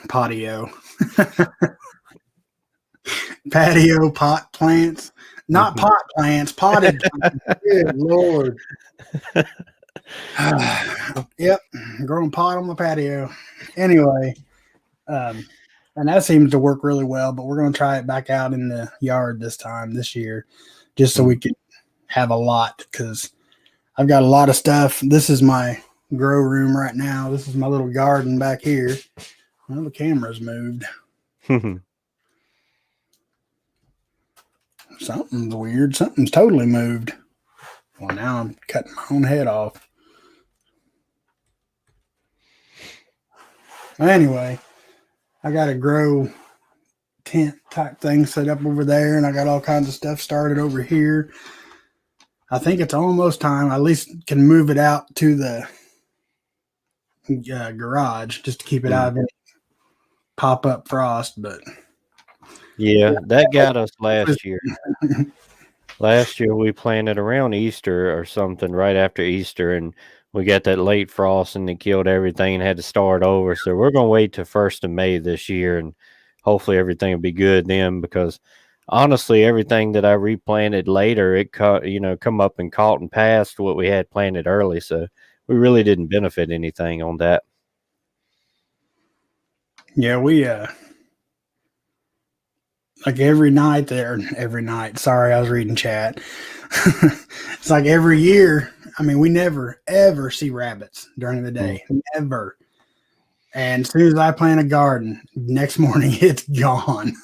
patio pot plants, not Mhm. pot plants, potted plants. Good Lord. Yep, growing pot on the patio. Anyway, um, and that seems to work really well. But we're going to try it back out in the yard this year, just so we can have a lot because I've got a lot of stuff. This is my grow room right now. This is my little garden back here. Well, the camera's moved. Something's weird. Something's totally moved. Well, now I'm cutting my own head off. Anyway, I got a grow tent type thing set up over there, and I got all kinds of stuff started over here. I think it's almost time. I at least can move it out to the garage just to keep it out of any pop up frost. But Yeah, that got us last year. Last year we planted around Easter or something, right after Easter, and we got that late frost and it killed everything and had to start over. So we're gonna wait till 1st of May this year, and hopefully everything will be good then. Because honestly, everything that I replanted later, it come up and caught and passed what we had planted early. So we really didn't benefit anything on that. yeah, we like every night. Sorry, I was reading chat. It's like every year. I mean, we never ever see rabbits during the day, never. And as soon as I plant a garden, next morning it's gone.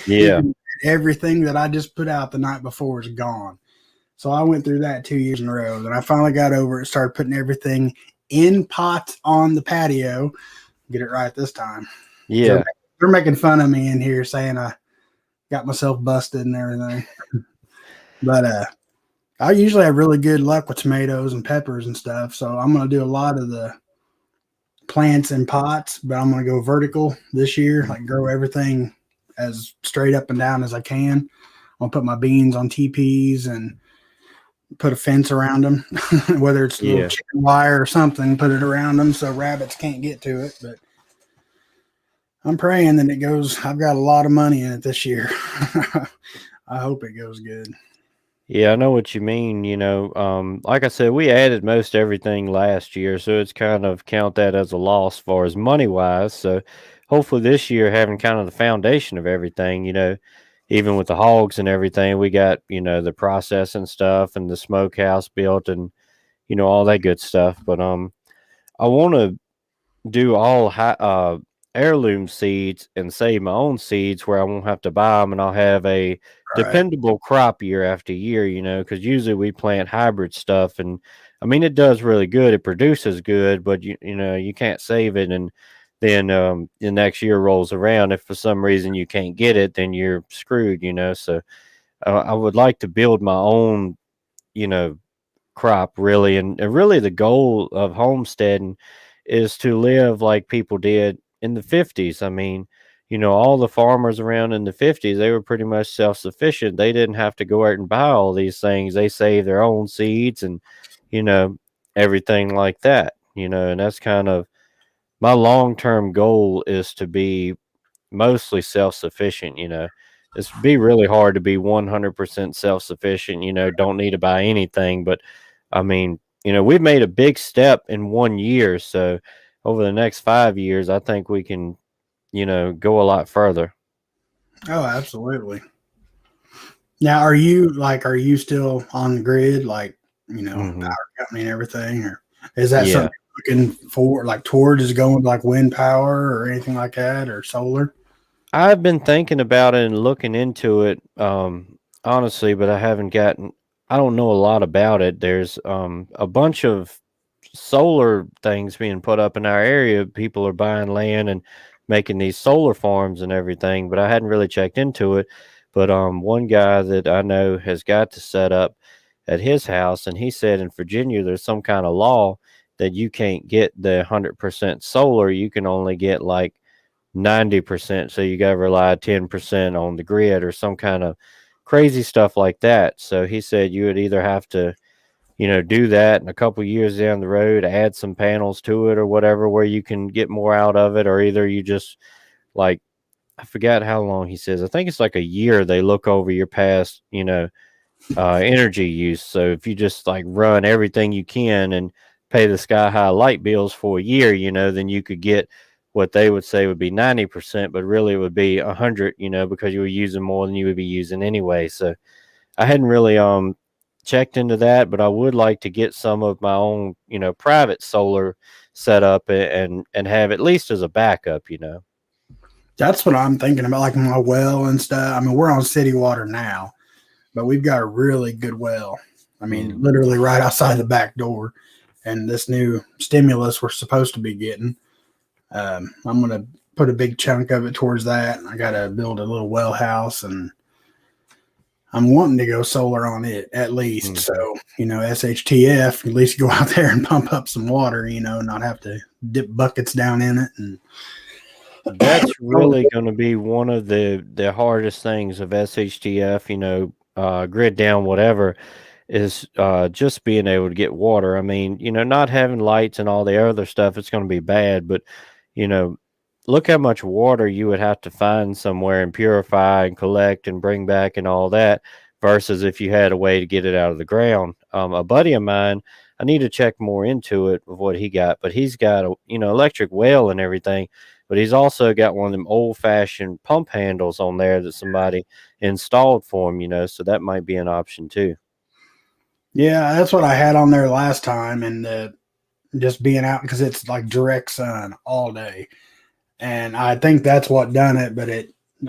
Yeah. Everything that I just put out the night before is gone. So I went through that 2 years in a row. Then I finally got over it, started putting everything in pots on the patio. Get it right this time. Yeah. They're making fun of me in here saying I got myself busted and everything. But I usually have really good luck with tomatoes and peppers and stuff. So I'm going to do a lot of the plants in pots, but I'm going to go vertical this year, like grow everything as straight up and down as I can. I'll put my beans on teepees and put a fence around them, whether it's a little chicken wire or something, put it around them so rabbits can't get to it. But I'm praying that it goes. I've got a lot of money in it this year. I hope it goes good. Yeah, I know what you mean. Like I said, we added most everything last year, so it's kind of count that as a loss for as money wise. So hopefully this year, having kind of the foundation of everything, even with the hogs and everything, we got, the processing stuff and the smokehouse built and, all that good stuff. But I want to do all heirloom seeds and save my own seeds where I won't have to buy them, and I'll have a dependable crop year after year, because usually we plant hybrid stuff, and I mean it does really good, it produces good, but you can't save it, and then the next year rolls around. If for some reason you can't get it, then you're screwed, so I would like to build my own, you know crop really, and really the goal of homesteading is to live like people did in the 50s. I mean, all the farmers around in the 50s, they were pretty much self-sufficient. They didn't have to go out and buy all these things. They saved their own seeds and you know everything like that, and that's kind of my long-term goal, is to be mostly self-sufficient. It's be really hard to be 100% self-sufficient, don't need to buy anything. But I mean, we've made a big step in 1 year, so over the next 5 years I think we can, go a lot further. Oh, absolutely. Now, are you still on the grid, like, Hmm. power company and everything, or is that Yeah, something you're looking for, like toward is going like wind power or anything like that, or solar? I've been thinking about it and looking into it, honestly, but I don't know a lot about it. There's a bunch of solar things being put up in our area. People are buying land and making these solar farms and everything, but I hadn't really checked into it. But one guy that I know has got to set up at his house, and he said in Virginia there's some kind of law that you can't get the 100% solar. You can only get like 90%. So you got to rely 10% on the grid or some kind of crazy stuff like that. So he said you would either have to, do that, and a couple years down the road, add some panels to it or whatever, where you can get more out of it, or either you just like, I forgot how long he says. I think it's like a year. They look over your past, energy use. So if you just like run everything you can and pay the sky high light bills for a year, then you could get what they would say would be 90%, but really it would be 100, because you were using more than you would be using anyway. So I hadn't really checked into that, but I would like to get some of my own, private solar set up and have at least as a backup. That's what I'm thinking about, like my well and stuff. I mean, we're on city water now, but we've got a really good well. I mean, literally right outside the back door. And this new stimulus we're supposed to be getting, I'm going to put a big chunk of it towards that. I got to build a little well house, and I'm wanting to go solar on it at least. So, SHTF, at least go out there and pump up some water, not have to dip buckets down in it. And that's really going to be one of the hardest things of SHTF, grid down, whatever, is just being able to get water. I mean, not having lights and all the other stuff, it's going to be bad, but, look how much water you would have to find somewhere and purify and collect and bring back and all that, versus if you had a way to get it out of the ground. A buddy of mine, I need to check more into it of what he got, but he's got a, electric well and everything, but he's also got one of them old fashioned pump handles on there that somebody installed for him, so that might be an option too. Yeah, that's what I had on there last time, and just being out because it's like direct sun all day. And I think that's what done it, but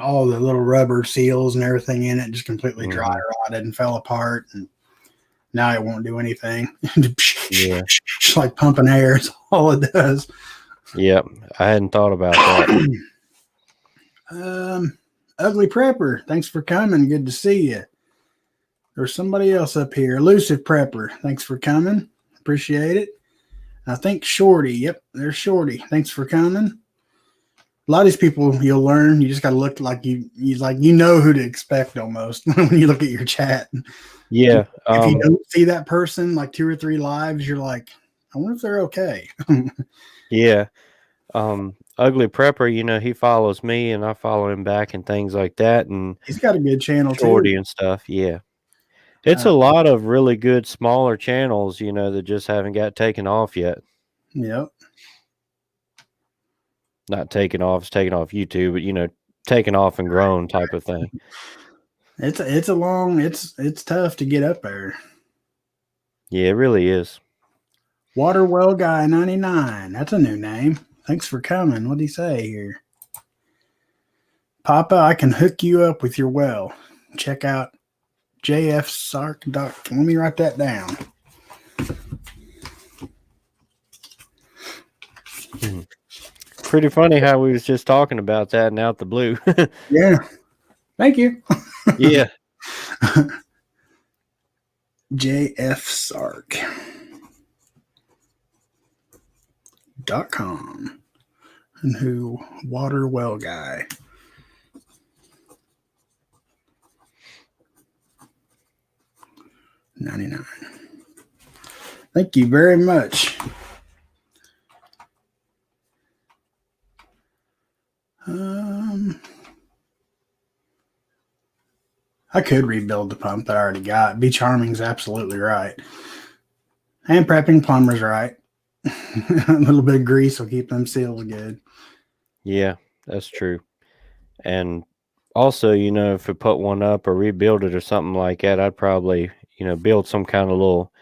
all the little rubber seals and everything in it just completely dry rotted and fell apart, and now it won't do anything. Yeah. Just like pumping air is all it does. Yep, I hadn't thought about that. Ugly Prepper, thanks for coming. Good to see you. There's somebody else up here. Elusive Prepper, thanks for coming. Appreciate it. I think Shorty. Yep, there's Shorty. Thanks for coming. A lot of these people you'll learn. You just got to look like you know who to expect almost when you look at your chat. Yeah. If you don't see that person like 2 or 3 lives, you're like, I wonder if they're okay. Yeah. Ugly Prepper, he follows me and I follow him back and things like that. And he's got a good channel Shorty too. and stuff. Yeah. It's a lot of really good smaller channels, that just haven't got taken off yet. Yep. Not taken off, it's taken off YouTube, but taken off and grown type of thing. It's tough to get up there. Yeah, it really is. Water Well Guy 99. That's a new name. Thanks for coming. What do you say here? Papa, I can hook you up with your well. Check out jfsark.com. Let me write that down. Pretty funny how we was just talking about that and out the blue. Yeah. Thank you. Yeah. jfsark.com. And who? Water Well Guy. $99. Thank you very much. I could rebuild the pump that I already got. Be Charming's absolutely right. And prepping plumber's right. A little bit of grease will keep them seals good. Yeah, that's true. And also, if we put one up or rebuild it or something like that, I'd probably, build some kind of little,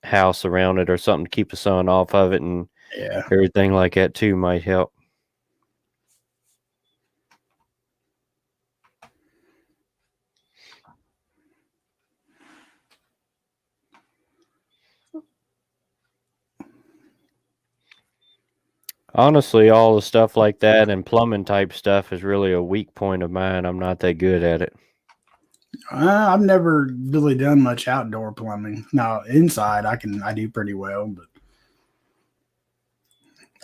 house around it or something to keep the sun off of it, and everything like that too might help. Honestly, all the stuff like that and plumbing type stuff is really a weak point of mine. I'm not that good at it. I've never really done much outdoor plumbing. Now inside I do pretty well, but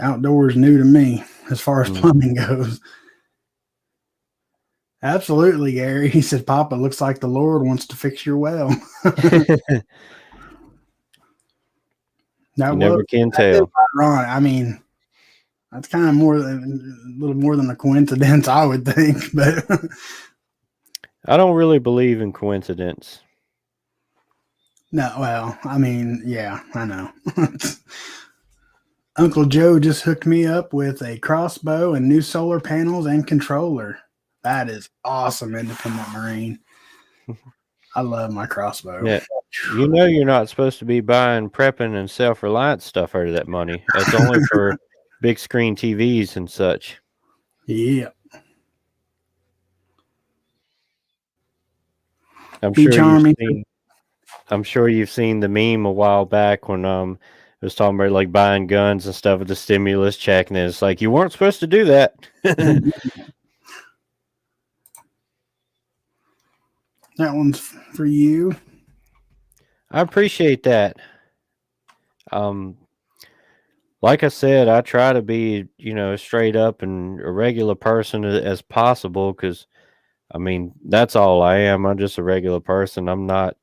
Outdoors new to me as far as plumbing goes. Absolutely, Gary. He said, Papa, looks like the Lord wants to fix your well. You never can That is tell. ironic. I mean, that's kind of a little more than a coincidence, I would think. But I don't really believe in coincidence. no, well, I mean, yeah, I know. Uncle Joe just hooked me up with a crossbow and new solar panels and controller. That is awesome, Independent Marine. I love my crossbow. Yeah. You know you're not supposed to be buying prepping and self-reliance stuff out of that money. It's only for big screen TVs and such. Yeah. I'm Be sure charming. you've seen the meme a while back when it was talking about like buying guns and stuff with the stimulus check, and it's like you weren't supposed to do that. That one's for you. I appreciate that. Like I said, I try to be, straight up and a regular person as possible because, I mean, that's all I am. I'm just a regular person. I'm not,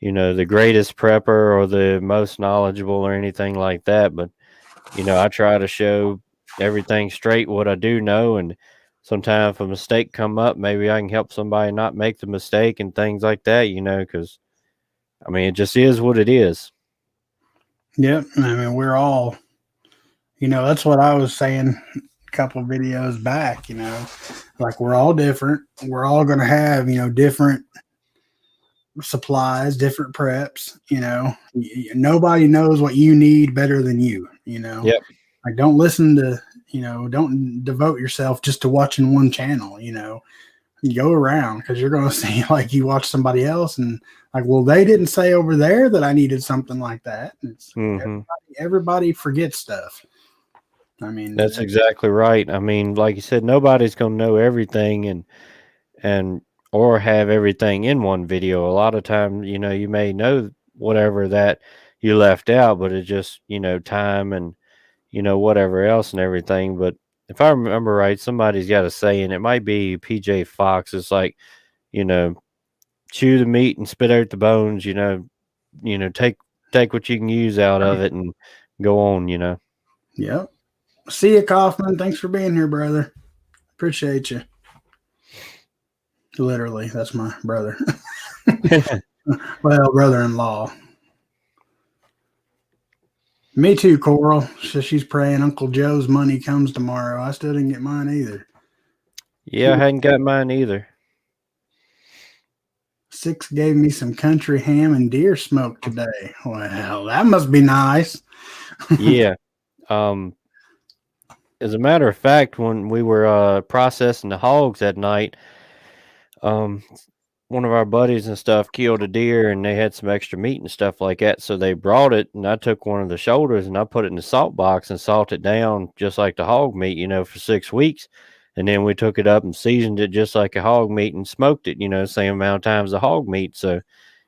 the greatest prepper or the most knowledgeable or anything like that. But, I try to show everything straight what I do know. And sometimes if a mistake come up, maybe I can help somebody not make the mistake and things like that, because, I mean, it just is what it is. Yep. I mean, we're all, that's what I was saying a couple of videos back, like we're all different. We're all going to have, different supplies, different preps, nobody knows what you need better than you, Yep. like don't listen to, don't devote yourself just to watching one channel, you go around because you're going to see like you watch somebody else and like, well, they didn't say over there that I needed something like that. It's everybody forgets stuff. I mean, That's exactly right. I mean, like you said, nobody's going to know everything and or have everything in one video. A lot of times, you may know whatever that you left out, but it's just, time and, whatever else and everything. But if I remember right, somebody's got a saying, it might be PJ Fox. It's like, you know, chew the meat and spit out the bones, take what you can use out of it and go on, Yep. See you, Kaufman. Thanks for being here, brother. Appreciate you. Literally, that's my brother. Well, brother-in-law. Me too, Coral. She's praying Uncle Joe's money comes tomorrow. I still didn't get mine either. Yeah, I hadn't got mine either. 6 gave me some country ham and deer smoke today. Well, that must be nice. Yeah. As a matter of fact, when we were processing the hogs that night, one of our buddies and stuff killed a deer and they had some extra meat and stuff like that. So they brought it and I took one of the shoulders and I put it in the salt box and salted down just like the hog meat, for 6 weeks. And then we took it up and seasoned it just like a hog meat and smoked it, same amount of times the hog meat. So,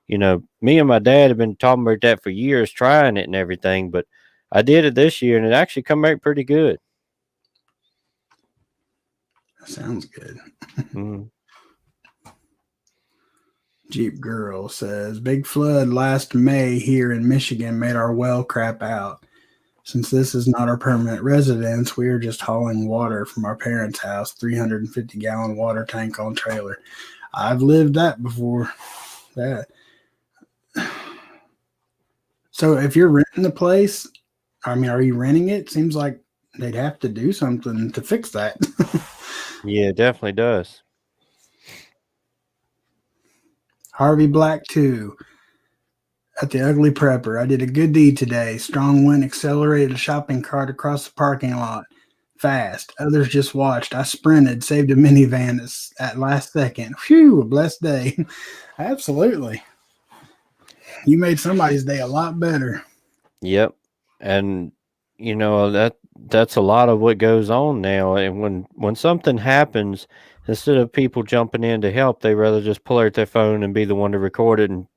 me and my dad have been talking about that for years, trying it and everything, but I did it this year and it actually come out pretty good. Sounds good. Mm-hmm. Jeep Girl says, big flood last May here in Michigan made our well crap out. Since this is not our permanent residence, we are just hauling water from our parents' house, 350-gallon water tank on trailer. I've lived that before. That. So if you're renting the place, I mean, are you renting it? Seems like they'd have to do something to fix that. Yeah, it definitely does. Harvey Black 2. At the Ugly Prepper, I did a good deed today. Strong wind accelerated a shopping cart across the parking lot. Fast. Others just watched. I sprinted, saved a minivan at last second. Phew, a blessed day. Absolutely. You made somebody's day a lot better. Yep. And that's a lot of what goes on now. And when something happens, instead of people jumping in to help, they rather just pull out their phone and be the one to record it and,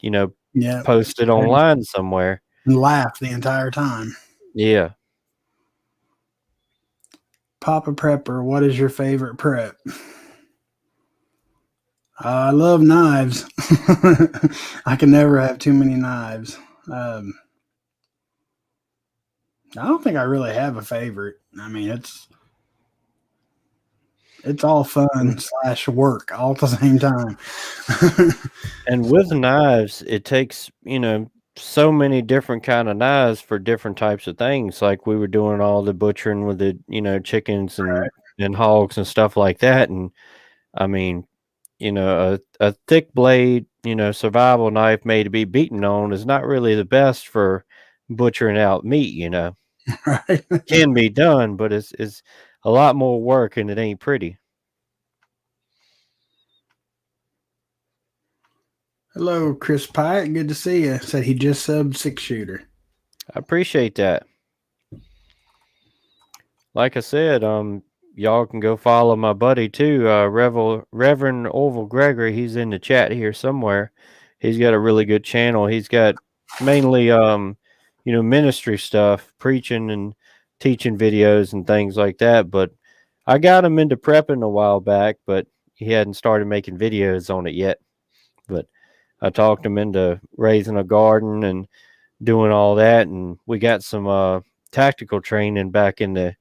post it online somewhere. And laugh the entire time. Yeah. Papa Prepper, what is your favorite prep? I love knives. I can never have too many knives. I don't think I really have a favorite. I mean, it's all fun / work all at the same time. And with knives, it takes, so many different kind of knives for different types of things. Like we were doing all the butchering with the, chickens and hogs and stuff like that. And I mean, a thick blade, survival knife made to be beaten on is not really the best for butchering out meat, Right. Can be done, but it's a lot more work and it ain't pretty. Hello, Chris Pyatt. Good to see you. Said he just subbed 6-shooter. I appreciate that. Like I said, y'all can go follow my buddy too, Reverend Orville Gregory. He's in the chat here somewhere. He's got a really good channel. He's got mainly ministry stuff, preaching and teaching videos and things like that. But I got him into prepping a while back, but he hadn't started making videos on it yet. But I talked him into raising a garden and doing all that, and we got some tactical training back in the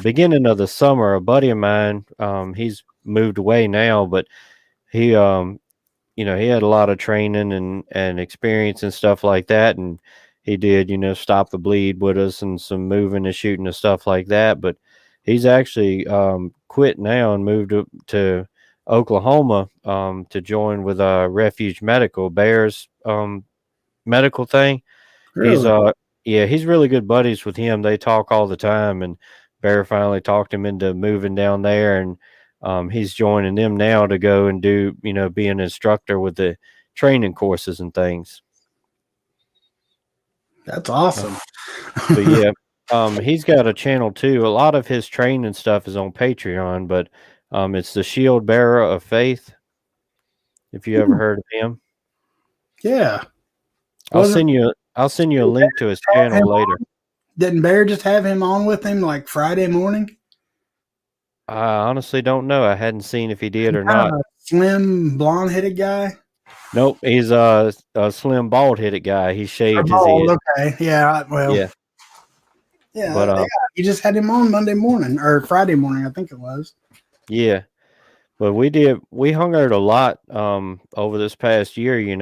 beginning of the summer. A buddy of mine, he's moved away now, but he he had a lot of training and experience and stuff like that, and he did stop the bleed with us and some moving and shooting and stuff like that. But he's actually quit now and moved to Oklahoma to join with Refuge Medical Bears medical thing. Really? He's really good buddies with him. They talk all the time, and Bear finally talked him into moving down there, and he's joining them now to go and do, be an instructor with the training courses and things. That's awesome. But yeah, he's got a channel too. A lot of his training stuff is on Patreon, but it's the Shield Bearer of Faith. If you ever heard of him, Yeah. I'll send you a link to his channel later. Didn't Bear just have him on with him like Friday morning? I honestly don't know. I hadn't seen if he did or not. Slim, blonde-headed guy? Nope, he's a slim, bald-headed guy. He shaved his head. Okay, yeah, well, yeah. But you just had him on Monday morning or Friday morning, I think it was. Yeah, but we hung out a lot over this past year. He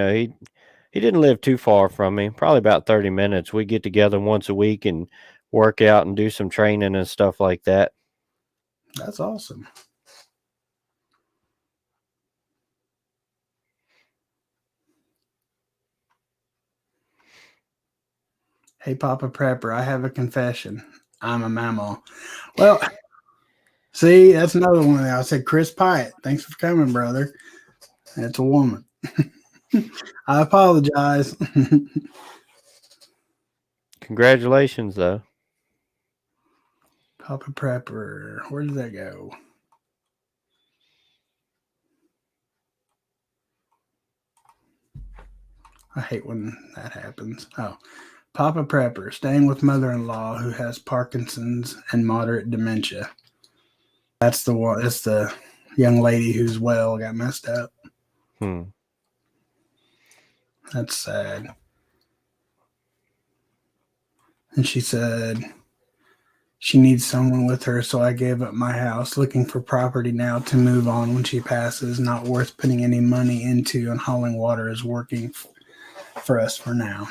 didn't live too far from me, probably about 30 minutes. We get together once a week and work out and do some training and stuff like that. That's awesome. Hey, Papa Prepper, I have a confession. I'm a mammal. Well, see, that's another one. I said Chris Pyatt. Thanks for coming, brother. That's a woman. I apologize. Congratulations, though. Papa Prepper. Where did that go? I hate when that happens. Oh, Papa Prepper, staying with mother-in-law who has Parkinson's and moderate dementia. That's the one. That's the young lady who's got messed up. That's sad. And she said she needs someone with her, so I gave up my house, looking for property now to move on when she passes. Not worth putting any money into, and hauling water is working for us for now.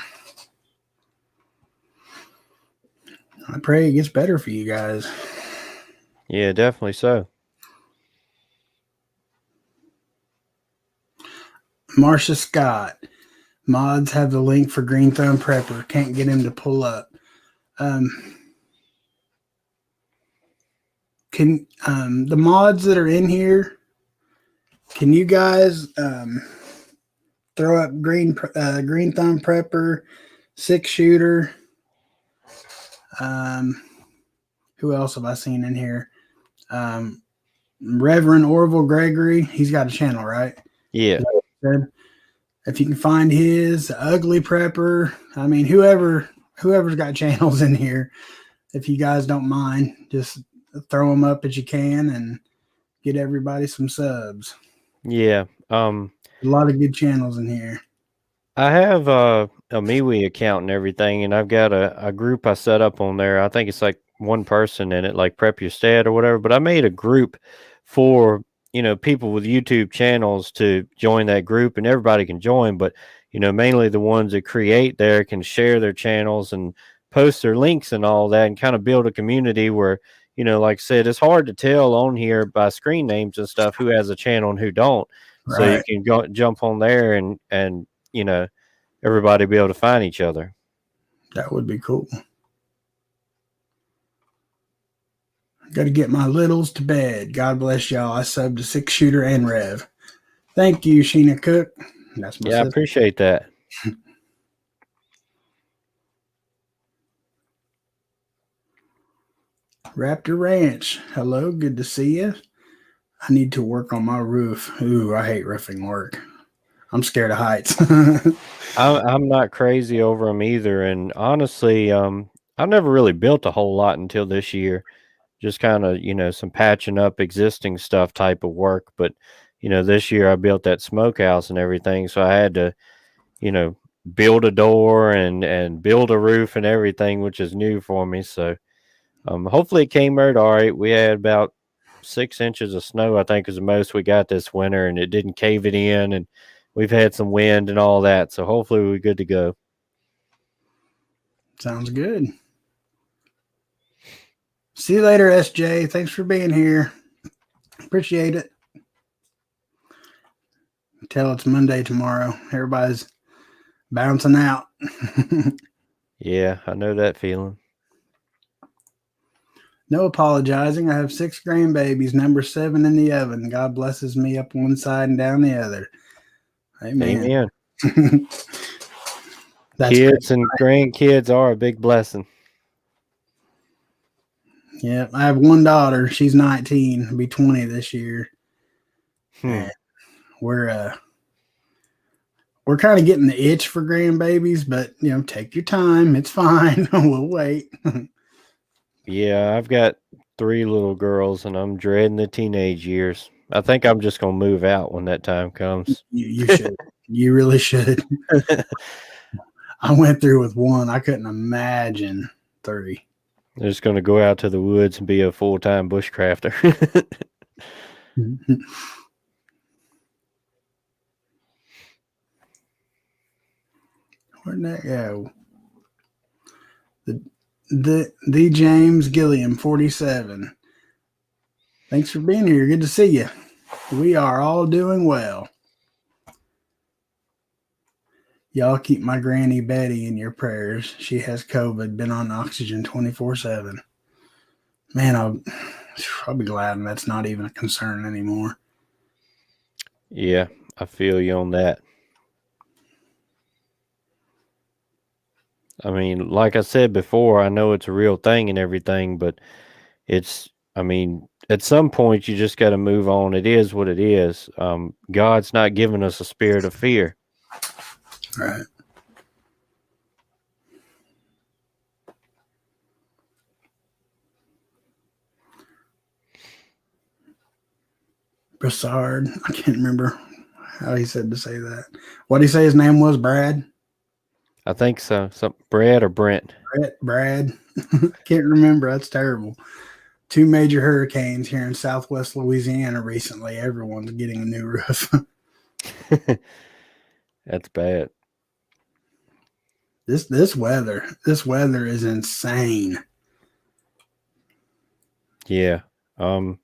I pray it gets better for you guys. Yeah, definitely so. Marcia Scott. Mods have the link for Green Thumb Prepper. Can't get him to pull up. Can the mods that are in here, can you guys throw up Green Thumb Prepper, 6-shooter? Who else have I seen in here? Reverend Orville Gregory. He's got a channel, right? Yeah. If you can find his Ugly Prepper, I mean, whoever's got channels in here, if you guys don't mind, just throw them up as you can and get everybody some subs. Yeah. A lot of good channels in here. I have a MeWe account and everything, and I've got a group I set up on there. I think it's like one person in it, like Prep Your Stead or whatever. But I made a group for people with YouTube channels to join that group, and everybody can join. But mainly the ones that create there can share their channels and post their links and all that, and kind of build a community where like I said, it's hard to tell on here by screen names and stuff who has a channel and who don't. So you Right. can go jump on there and everybody be able to find each other. That would be cool. Got to get my littles to bed. God bless y'all. I subbed to 6-shooter and Rev. Thank you, Sheena Cook. That's my Yeah, I sister. appreciate that. Raptor Ranch. Hello, good to see you. I need to work on my roof. Ooh, I hate roofing work. I'm scared of heights. I'm not crazy over them either, and honestly, I've never really built a whole lot until this year. Just kind of some patching up existing stuff type of work, but this year I built that smokehouse and everything, so I had to build a door and build a roof and everything, which is new for me. So hopefully it came out all right. We had about 6 inches of snow, I think, is the most we got this winter, and it didn't cave it in, and we've had some wind and all that, so hopefully we're good to go. Sounds good. See you later, SJ. Thanks for being here. Appreciate it. Tell it's Monday tomorrow. Everybody's bouncing out. Yeah, I know that feeling. No apologizing. I have 6 grandbabies, number 7 in the oven. God blesses me up one side and down the other. Amen. That's Kids and grandkids are a big blessing. Yeah, I have one daughter. She's 19. Will be 20 this year. And we're kind of getting the itch for grandbabies, but take your time. It's fine. We'll wait. Yeah, I've got 3 little girls, and I'm dreading the teenage years. I think I'm just gonna move out when that time comes. You should. You really should. I went through with 1. I couldn't imagine 3. They're just gonna go out to the woods and be a full-time bushcrafter. Where'd that go? The James Gilliam 47. Thanks for being here. Good to see you. We are all doing well. Y'all keep my granny Betty in your prayers. She has COVID, been on oxygen 24/7. Man, I'll be glad that's not even a concern anymore. Yeah, I feel you on that. I mean, like I said before, I know it's a real thing and everything, but at some point you just got to move on. It is what it is. God's not giving us a spirit of fear. Right. Broussard. I can't remember how he said to say that. What did he say his name was? Brad? I think so. Brad or Brent? Brad. Can't remember. That's terrible. 2 major hurricanes here in southwest Louisiana recently. Everyone's getting a new roof. That's bad. This weather is insane. Yeah. In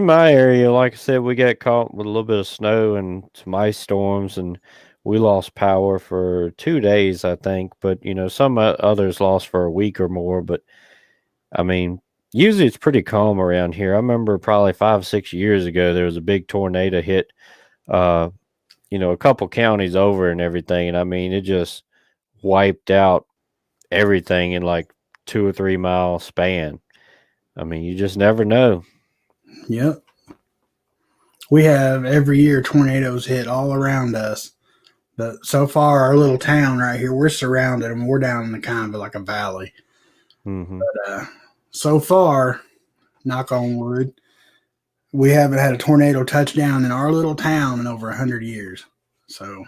my area, like I said, we got caught with a little bit of snow and some ice storms, and we lost power for 2 days, I think. But some others lost for a week or more. But I mean, usually it's pretty calm around here. I remember probably 5 or 6 years ago there was a big tornado hit, a couple counties over and everything, and I mean it just wiped out everything in like 2 or 3 mile span. I mean, you just never know. Yep. We have every year tornadoes hit all around us. But so far, our little town right here, we're surrounded and we're down in the kind of like a valley. Mm-hmm. But so far, knock on wood. We haven't had a tornado touchdown in our little town in over 100 years. So,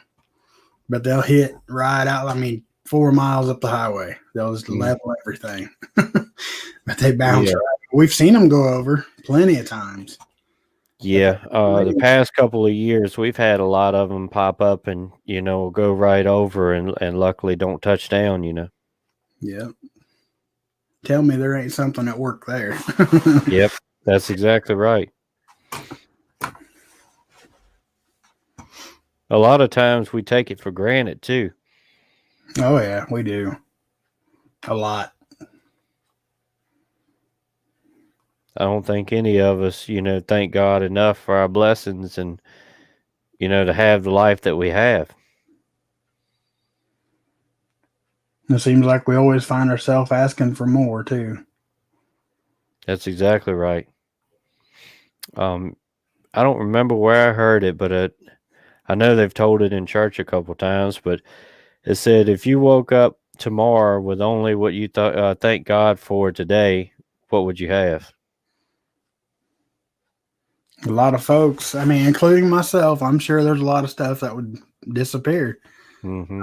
but they'll hit right out. I mean, 4 miles up the highway. They'll just level everything. But they bounce right. We've seen them go over plenty of times. Yeah, the past couple of years, we've had a lot of them pop up and, go right over and luckily don't touch down, Yeah. Tell me there ain't something at work there. Yep, that's exactly right. A lot of times we take it for granted, too. Oh, yeah, we do. A lot. I don't think any of us, thank God enough for our blessings and, to have the life that we have. It seems like we always find ourselves asking for more, too. That's exactly right. I don't remember where I heard it, but I know they've told it in church a couple times, but it said if you woke up tomorrow with only what you thank God for today, what would you have? A lot of folks, I mean, including myself, I'm sure there's a lot of stuff that would disappear. Mm-hmm.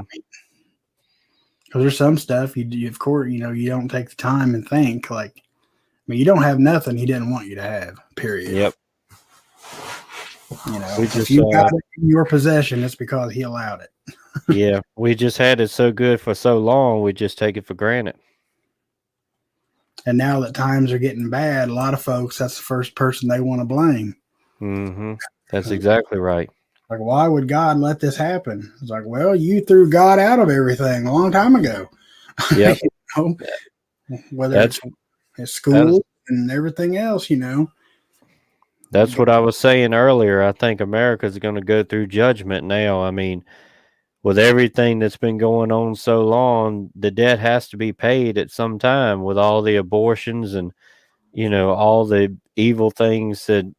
Because there's some stuff of course, you don't take the time and think. Like, I mean, you don't have nothing He didn't want you to have. Period. Yep. If you got it in your possession, it's because He allowed it. Yeah, we just had it so good for so long, we just take it for granted. And now that times are getting bad, a lot of folks, that's the first person they want to blame. Mm-hmm. That's exactly right. Like, why would God let this happen? It's like, well, you threw God out of everything a long time ago. Yep. Whether it's school and everything else, That's what I was saying earlier. I think America's going to go through judgment now. I mean, with everything that's been going on so long, the debt has to be paid at some time with all the abortions and, all the evil things that,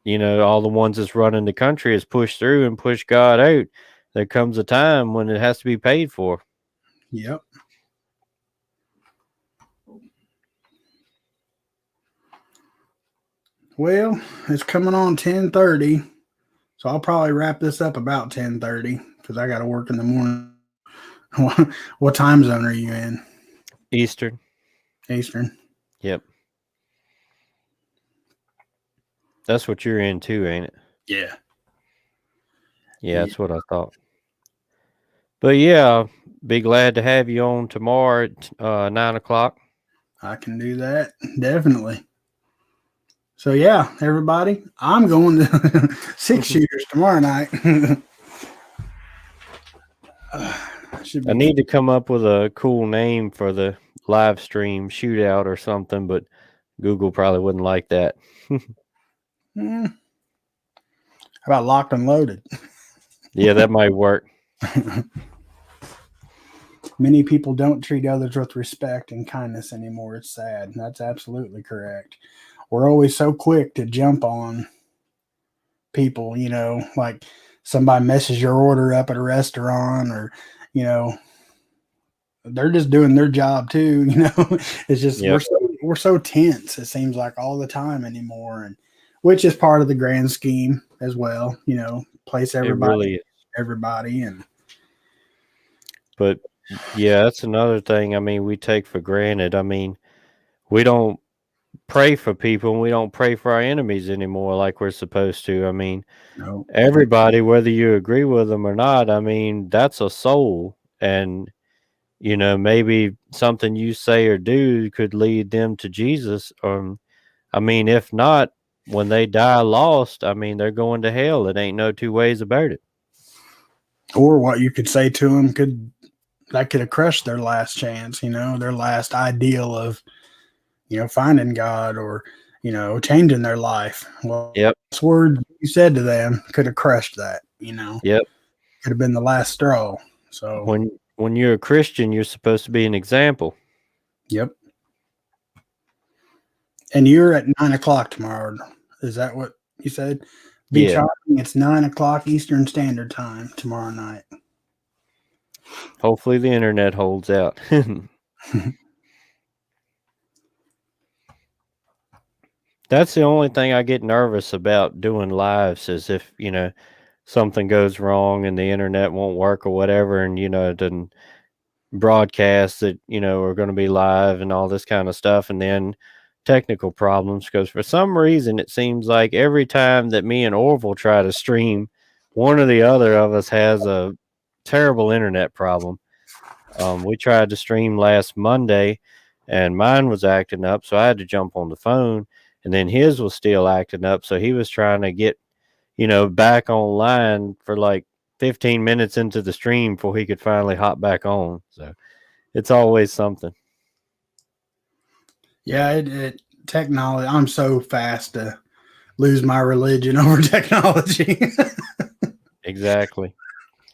all the ones that's running the country has pushed through and pushed God out. There comes a time when it has to be paid for. Yep. Well, it's coming on 10:30, so I'll probably wrap this up about 10:30 because I got to work in the morning. What time zone are you in? Eastern. Yep. That's what you're in too, ain't it? Yeah. Yeah, that's what I thought. But yeah, be glad to have you on tomorrow at 9 o'clock. I can do that. Definitely. So yeah, everybody, I'm going to 6 shooters tomorrow night. I need to come up with a cool name for the live stream shootout or something, but Google probably wouldn't like that. How about locked and loaded? Yeah, that might work. Many people don't treat others with respect and kindness anymore. It's sad. That's absolutely correct. We're always so quick to jump on people, like somebody messes your order up at a restaurant or, they're just doing their job too. It's just, we're so tense. It seems like all the time anymore. And which is part of the grand scheme as well, place everybody, but yeah, that's another thing. I mean, we take for granted. I mean, we don't pray for people and we don't pray for our enemies anymore like we're supposed to. I mean, everybody, whether you agree with them or not, I mean, that's a soul. And, maybe something you say or do could lead them to Jesus. I mean, if not, when they die lost, I mean, they're going to hell. It ain't no two ways about it. Or what you could say to them could have crushed their last chance, their last ideal of, finding God or, changing their life. Well, this word you said to them could have crushed that, Yep. Could have been the last straw. So when you're a Christian, you're supposed to be an example. Yep. And you're at 9 o'clock tomorrow. Is that what you said? It's 9 o'clock Eastern Standard Time tomorrow night. Hopefully the internet holds out. That's the only thing I get nervous about doing lives is if, something goes wrong and the internet won't work or whatever, and, it doesn't broadcast that, are going to be live and all this kind of stuff. And then technical problems, because for some reason it seems like every time that me and Orville try to stream, one or the other of us has a terrible internet problem. We tried to stream last Monday and mine was acting up, so I had to jump on the phone, and then his was still acting up, so he was trying to get, back online for like 15 minutes into the stream before he could finally hop back on. So it's always something. Yeah, it technology. I'm so fast to lose my religion over technology. Exactly.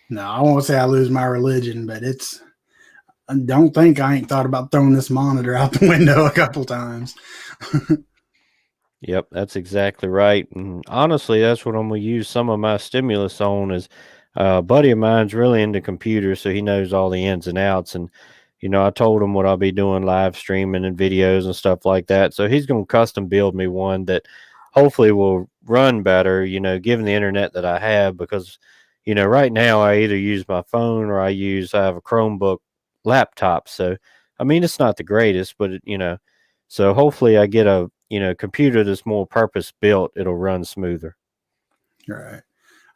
No, I won't say I lose my religion, but I don't think I ain't thought about throwing this monitor out the window a couple times. Yep, that's exactly right. And honestly, that's what I'm gonna use some of my stimulus on. Is a buddy of mine's really into computers, so he knows all the ins and outs. And I told him what I'll be doing, live streaming and videos and stuff like that. So he's gonna custom build me one that hopefully will run better. Given the internet that I have, because right now I either use my phone or I have a Chromebook laptop. So I mean, it's not the greatest, but so hopefully I get a computer that's more purpose built. It'll run smoother. Right.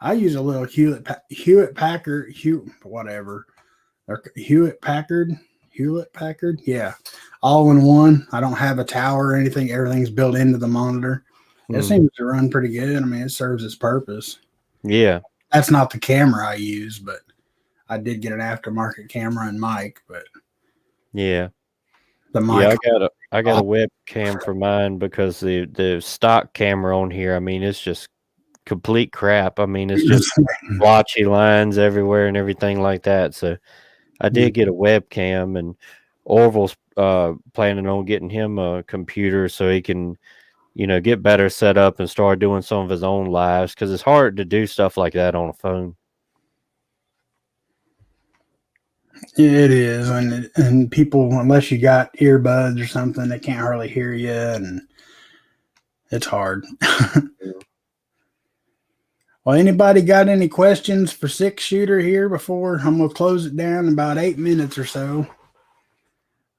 I use a little Hewlett Packard. Yeah. All in one. I don't have a tower or anything. Everything's built into the monitor. It seems to run pretty good. I mean, it serves its purpose. Yeah. That's not the camera I use, but I did get an aftermarket camera and mic, but Yeah. the mic. Yeah, I got a webcam for mine because the stock camera on here, I mean, it's just complete crap. I mean, it's just blotchy lines everywhere and everything like that. So I did get a webcam, and Orville's planning on getting him a computer so he can, get better set up and start doing some of his own lives, because it's hard to do stuff like that on a phone. It is, and people, unless you got earbuds or something, they can't hardly hear you, and it's hard. Well, anybody got any questions for Six Shooter here before I'm gonna close it down in about 8 minutes or so?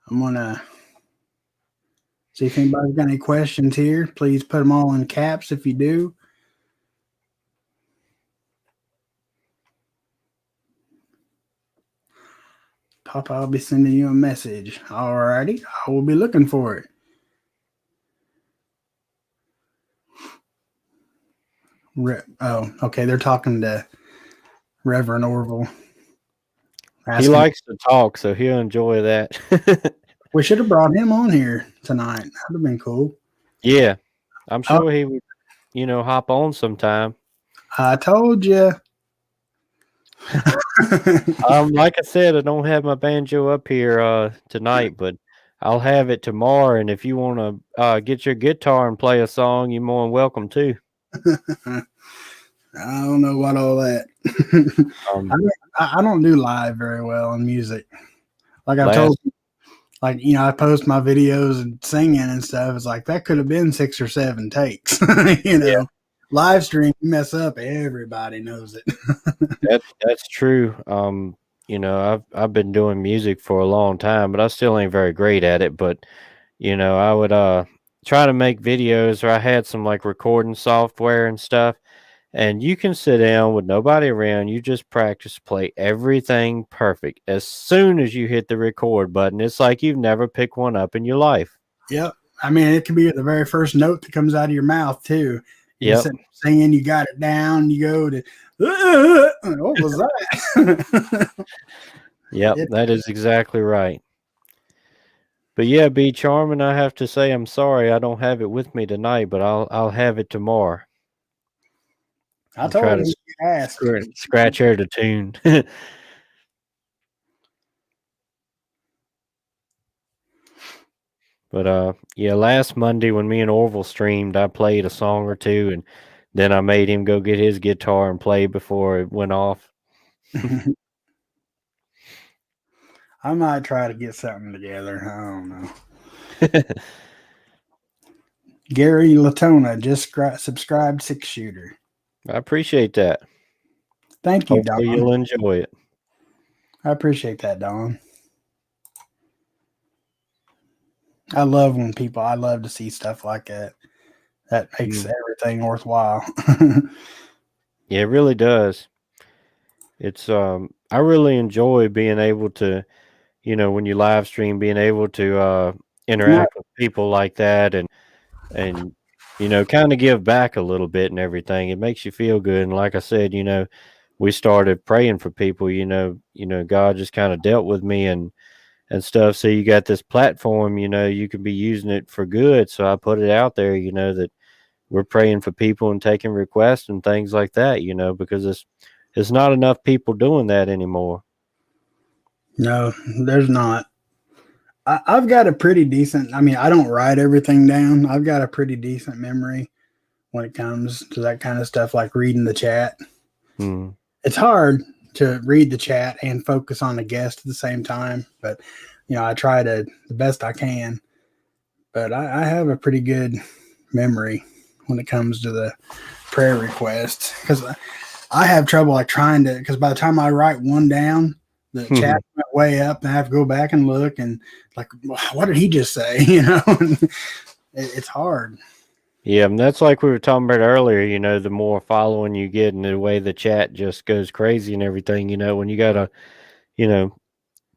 I'm gonna see if anybody's got any questions here. Please put them all in caps if you do. Papa, I'll be sending you a message. Alrighty, I will be looking for it. Oh, okay. They're talking to Reverend Orville. He likes to talk, so he'll enjoy that. We should have brought him on here tonight. That'd have been cool. Yeah, I'm sure he would, hop on sometime. I told you. Like I said, I don't have my banjo up here tonight, but I'll have it tomorrow. And if you want to get your guitar and play a song, you're more than welcome to. I don't know about all that. I don't do live very well on music. Like I've told you, I post my videos and singing and stuff. It's like that could have been 6 or 7 takes. Yeah. Live stream, you mess up, everybody knows it. That's true. I've been doing music for a long time, but I still ain't very great at it. But I would try to make videos, or I had some like recording software and stuff. And you can sit down with nobody around. You just practice, play everything perfect. As soon as you hit the record button, it's like you've never picked one up in your life. Yep. I mean, it could be the very first note that comes out of your mouth, too. You're singing, you got it down, you go to, what was that? Yep, that is exactly right. But yeah, B Charming, I have to say I'm sorry I don't have it with me tonight, but I'll have it tomorrow. I told you to ask. Scratch her to tune. But yeah, last Monday when me and Orville streamed, I played a song or two, and then I made him go get his guitar and play before it went off. I might try to get something together. I don't know. Gary Latona just subscribed 6-shooter. I appreciate that. Thank you, Hopefully Don. you'll enjoy it. I appreciate that, Don. I love to see stuff like that. That makes everything worthwhile. Yeah, it really does. It's I really enjoy being able to, when you live stream, being able to interact with people like that and kind of give back a little bit and everything. It makes you feel good. And like I said, we started praying for people, God just kind of dealt with me and stuff. So you got this platform, you can be using it for good. So I put it out there, that we're praying for people and taking requests and things like that, because it's not enough people doing that anymore. No, there's not. I've got a pretty decent, I don't write everything down. I've got a pretty decent memory when it comes to that kind of stuff, like reading the chat. Mm. It's hard to read the chat and focus on the guest at the same time, but I try to the best I can. But I have a pretty good memory when it comes to the prayer requests, because I have trouble because by the time I write one down, the chat went way up and I have to go back and look and what did he just say? It's hard. Yeah, and that's like we were talking about earlier, the more following you get and the way the chat just goes crazy and everything, when you got 10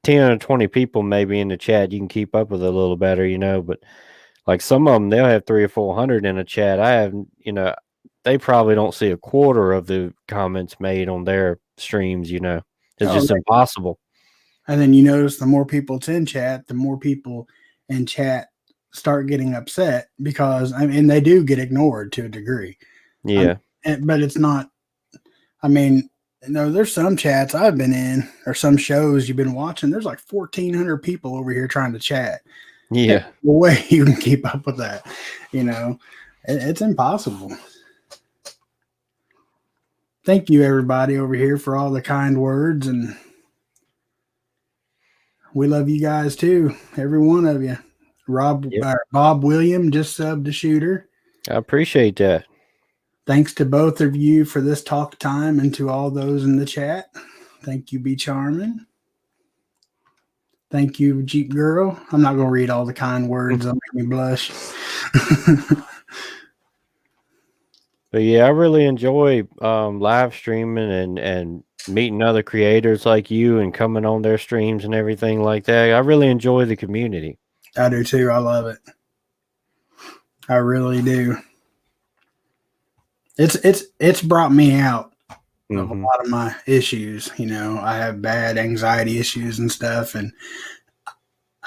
or 20 people maybe in the chat, you can keep up with it a little better, but like some of them, they'll have 300 or 400 in a chat. I have, they probably don't see a quarter of the comments made on their streams, It's just impossible. And then you notice the more people it's in chat, the more people in chat start getting upset because they do get ignored to a degree. Yeah. But it's not, there's some chats I've been in or some shows you've been watching. There's like 1,400 people over here trying to chat. Yeah. There's no way you can keep up with that. It's impossible. Thank you, everybody over here, for all the kind words, and we love you guys too, every one of you. Bob William just subbed to Shooter. I appreciate that. Thanks to both of you for this talk time, and to all those in the chat. Thank you, Be Charming. Thank you, Jeep Girl. I'm not going to read all the kind words. They'll make me blush. But yeah, I really enjoy live streaming and meeting other creators like you and coming on their streams and everything like that. I really enjoy the community. I do too. I love it. I really do. It's brought me out of a lot of my issues. I have bad anxiety issues and stuff, and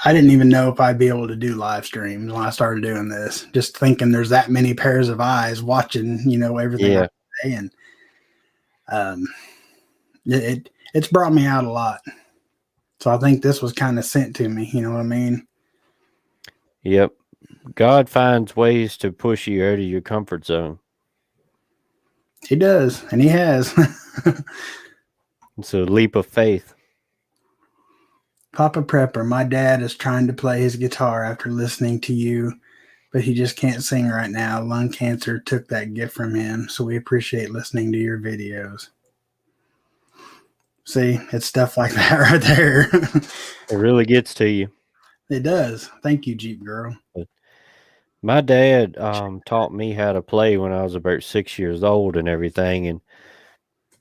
I didn't even know if I'd be able to do live streams when I started doing this. Just thinking there's that many pairs of eyes watching, everything I say, and it's brought me out a lot. So I think this was kind of sent to me. You know what I mean? Yep. God finds ways to push you out of your comfort zone. He does, and he has. It's a leap of faith. Papa Prepper, my dad is trying to play his guitar after listening to you, but he just can't sing right now. Lung cancer took that gift from him, so we appreciate listening to your videos. See, it's stuff like that right there. It really gets to you. It does. Thank you, Jeep Girl. My dad taught me how to play when I was about 6 years old and everything. And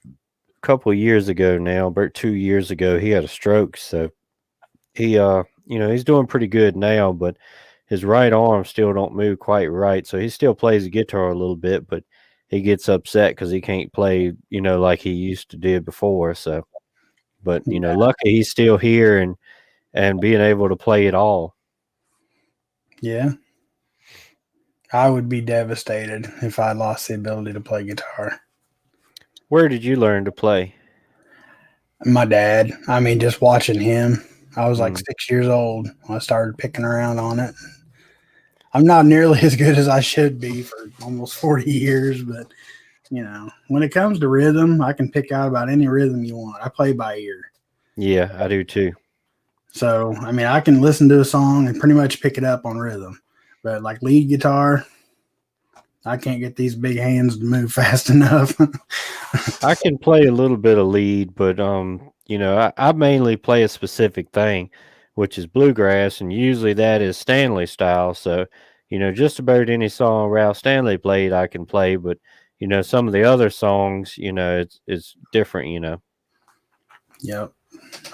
a couple of years ago now, about 2 years ago, he had a stroke. So he, he's doing pretty good now, but his right arm still don't move quite right. So he still plays the guitar a little bit, but he gets upset because he can't play, like he used to do before. So, but, lucky he's still here and being able to play it all. Yeah. I would be devastated if I lost the ability to play guitar. Where did you learn to play? My dad. Just watching him. I was like 6 years old when I started picking around on it. I'm not nearly as good as I should be for almost 40 years, but, when it comes to rhythm, I can pick out about any rhythm you want. I play by ear. Yeah, I do too. So, I can listen to a song and pretty much pick it up on rhythm. But like lead guitar, I can't get these big hands to move fast enough. I can play a little bit of lead, but I mainly play a specific thing, which is bluegrass, and usually that is Stanley style. So, just about any song Ralph Stanley played, I can play. But some of the other songs, it's different. Yep.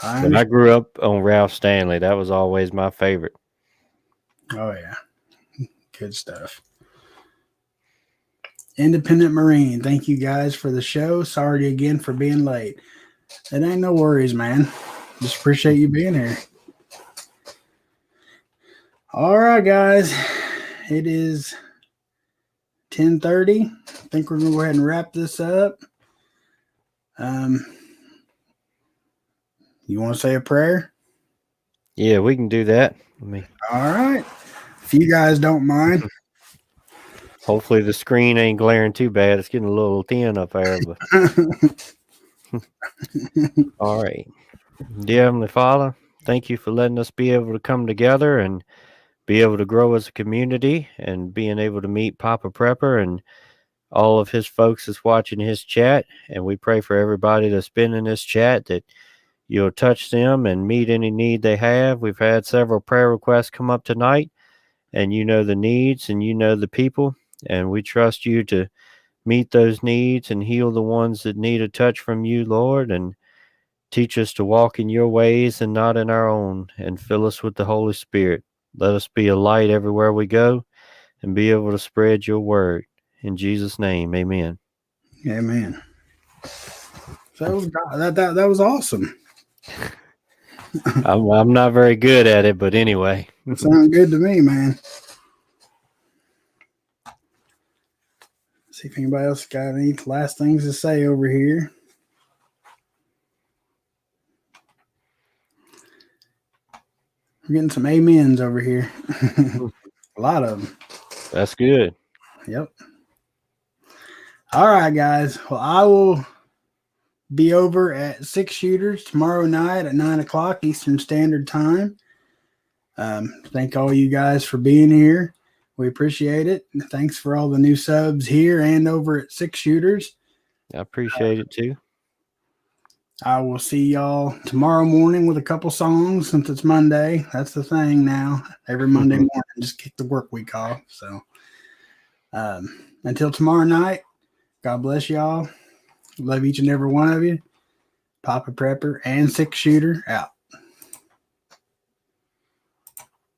But I grew up on Ralph Stanley. That was always my favorite. Oh yeah, good stuff. Independent Marine, thank you guys for the show. Sorry again for being late. It ain't no worries, man. Just appreciate you being here. All right, guys. It is 10:30. I think we're gonna go ahead and wrap this up. You want to say a prayer? Yeah, we can do that. All right. If you guys don't mind. Hopefully the screen ain't glaring too bad. It's getting a little thin up there. But all right. Dear Heavenly Father, thank you for letting us be able to come together and be able to grow as a community and being able to meet Papa Prepper and all of his folks that's watching his chat. And we pray for everybody that's been in this chat that you'll touch them and meet any need they have. We've had several prayer requests come up tonight, and you know the needs and you know the people. And we trust you to meet those needs and heal the ones that need a touch from you, Lord, and teach us to walk in your ways and not in our own, and fill us with the Holy Spirit. Let us be a light everywhere we go and be able to spread your word. In Jesus' name, amen. Amen. So that was awesome. I'm not very good at it, but anyway. It sounded good to me, man. See if anybody else got any last things to say over here. We're getting some amens over here. A lot of them. That's good. Yep. All right, guys. Well, I will be over at 6 Shooters tomorrow night at 9 o'clock Eastern Standard Time. Thank all you guys for being here. We appreciate it. Thanks for all the new subs here and over at 6 Shooters. I appreciate it too. I will see y'all tomorrow morning with a couple songs since it's Monday. That's the thing now. Every Monday morning, just kick the work week off. So until tomorrow night, God bless y'all. Love each and every one of you. Papa Prepper and 6 Shooter out.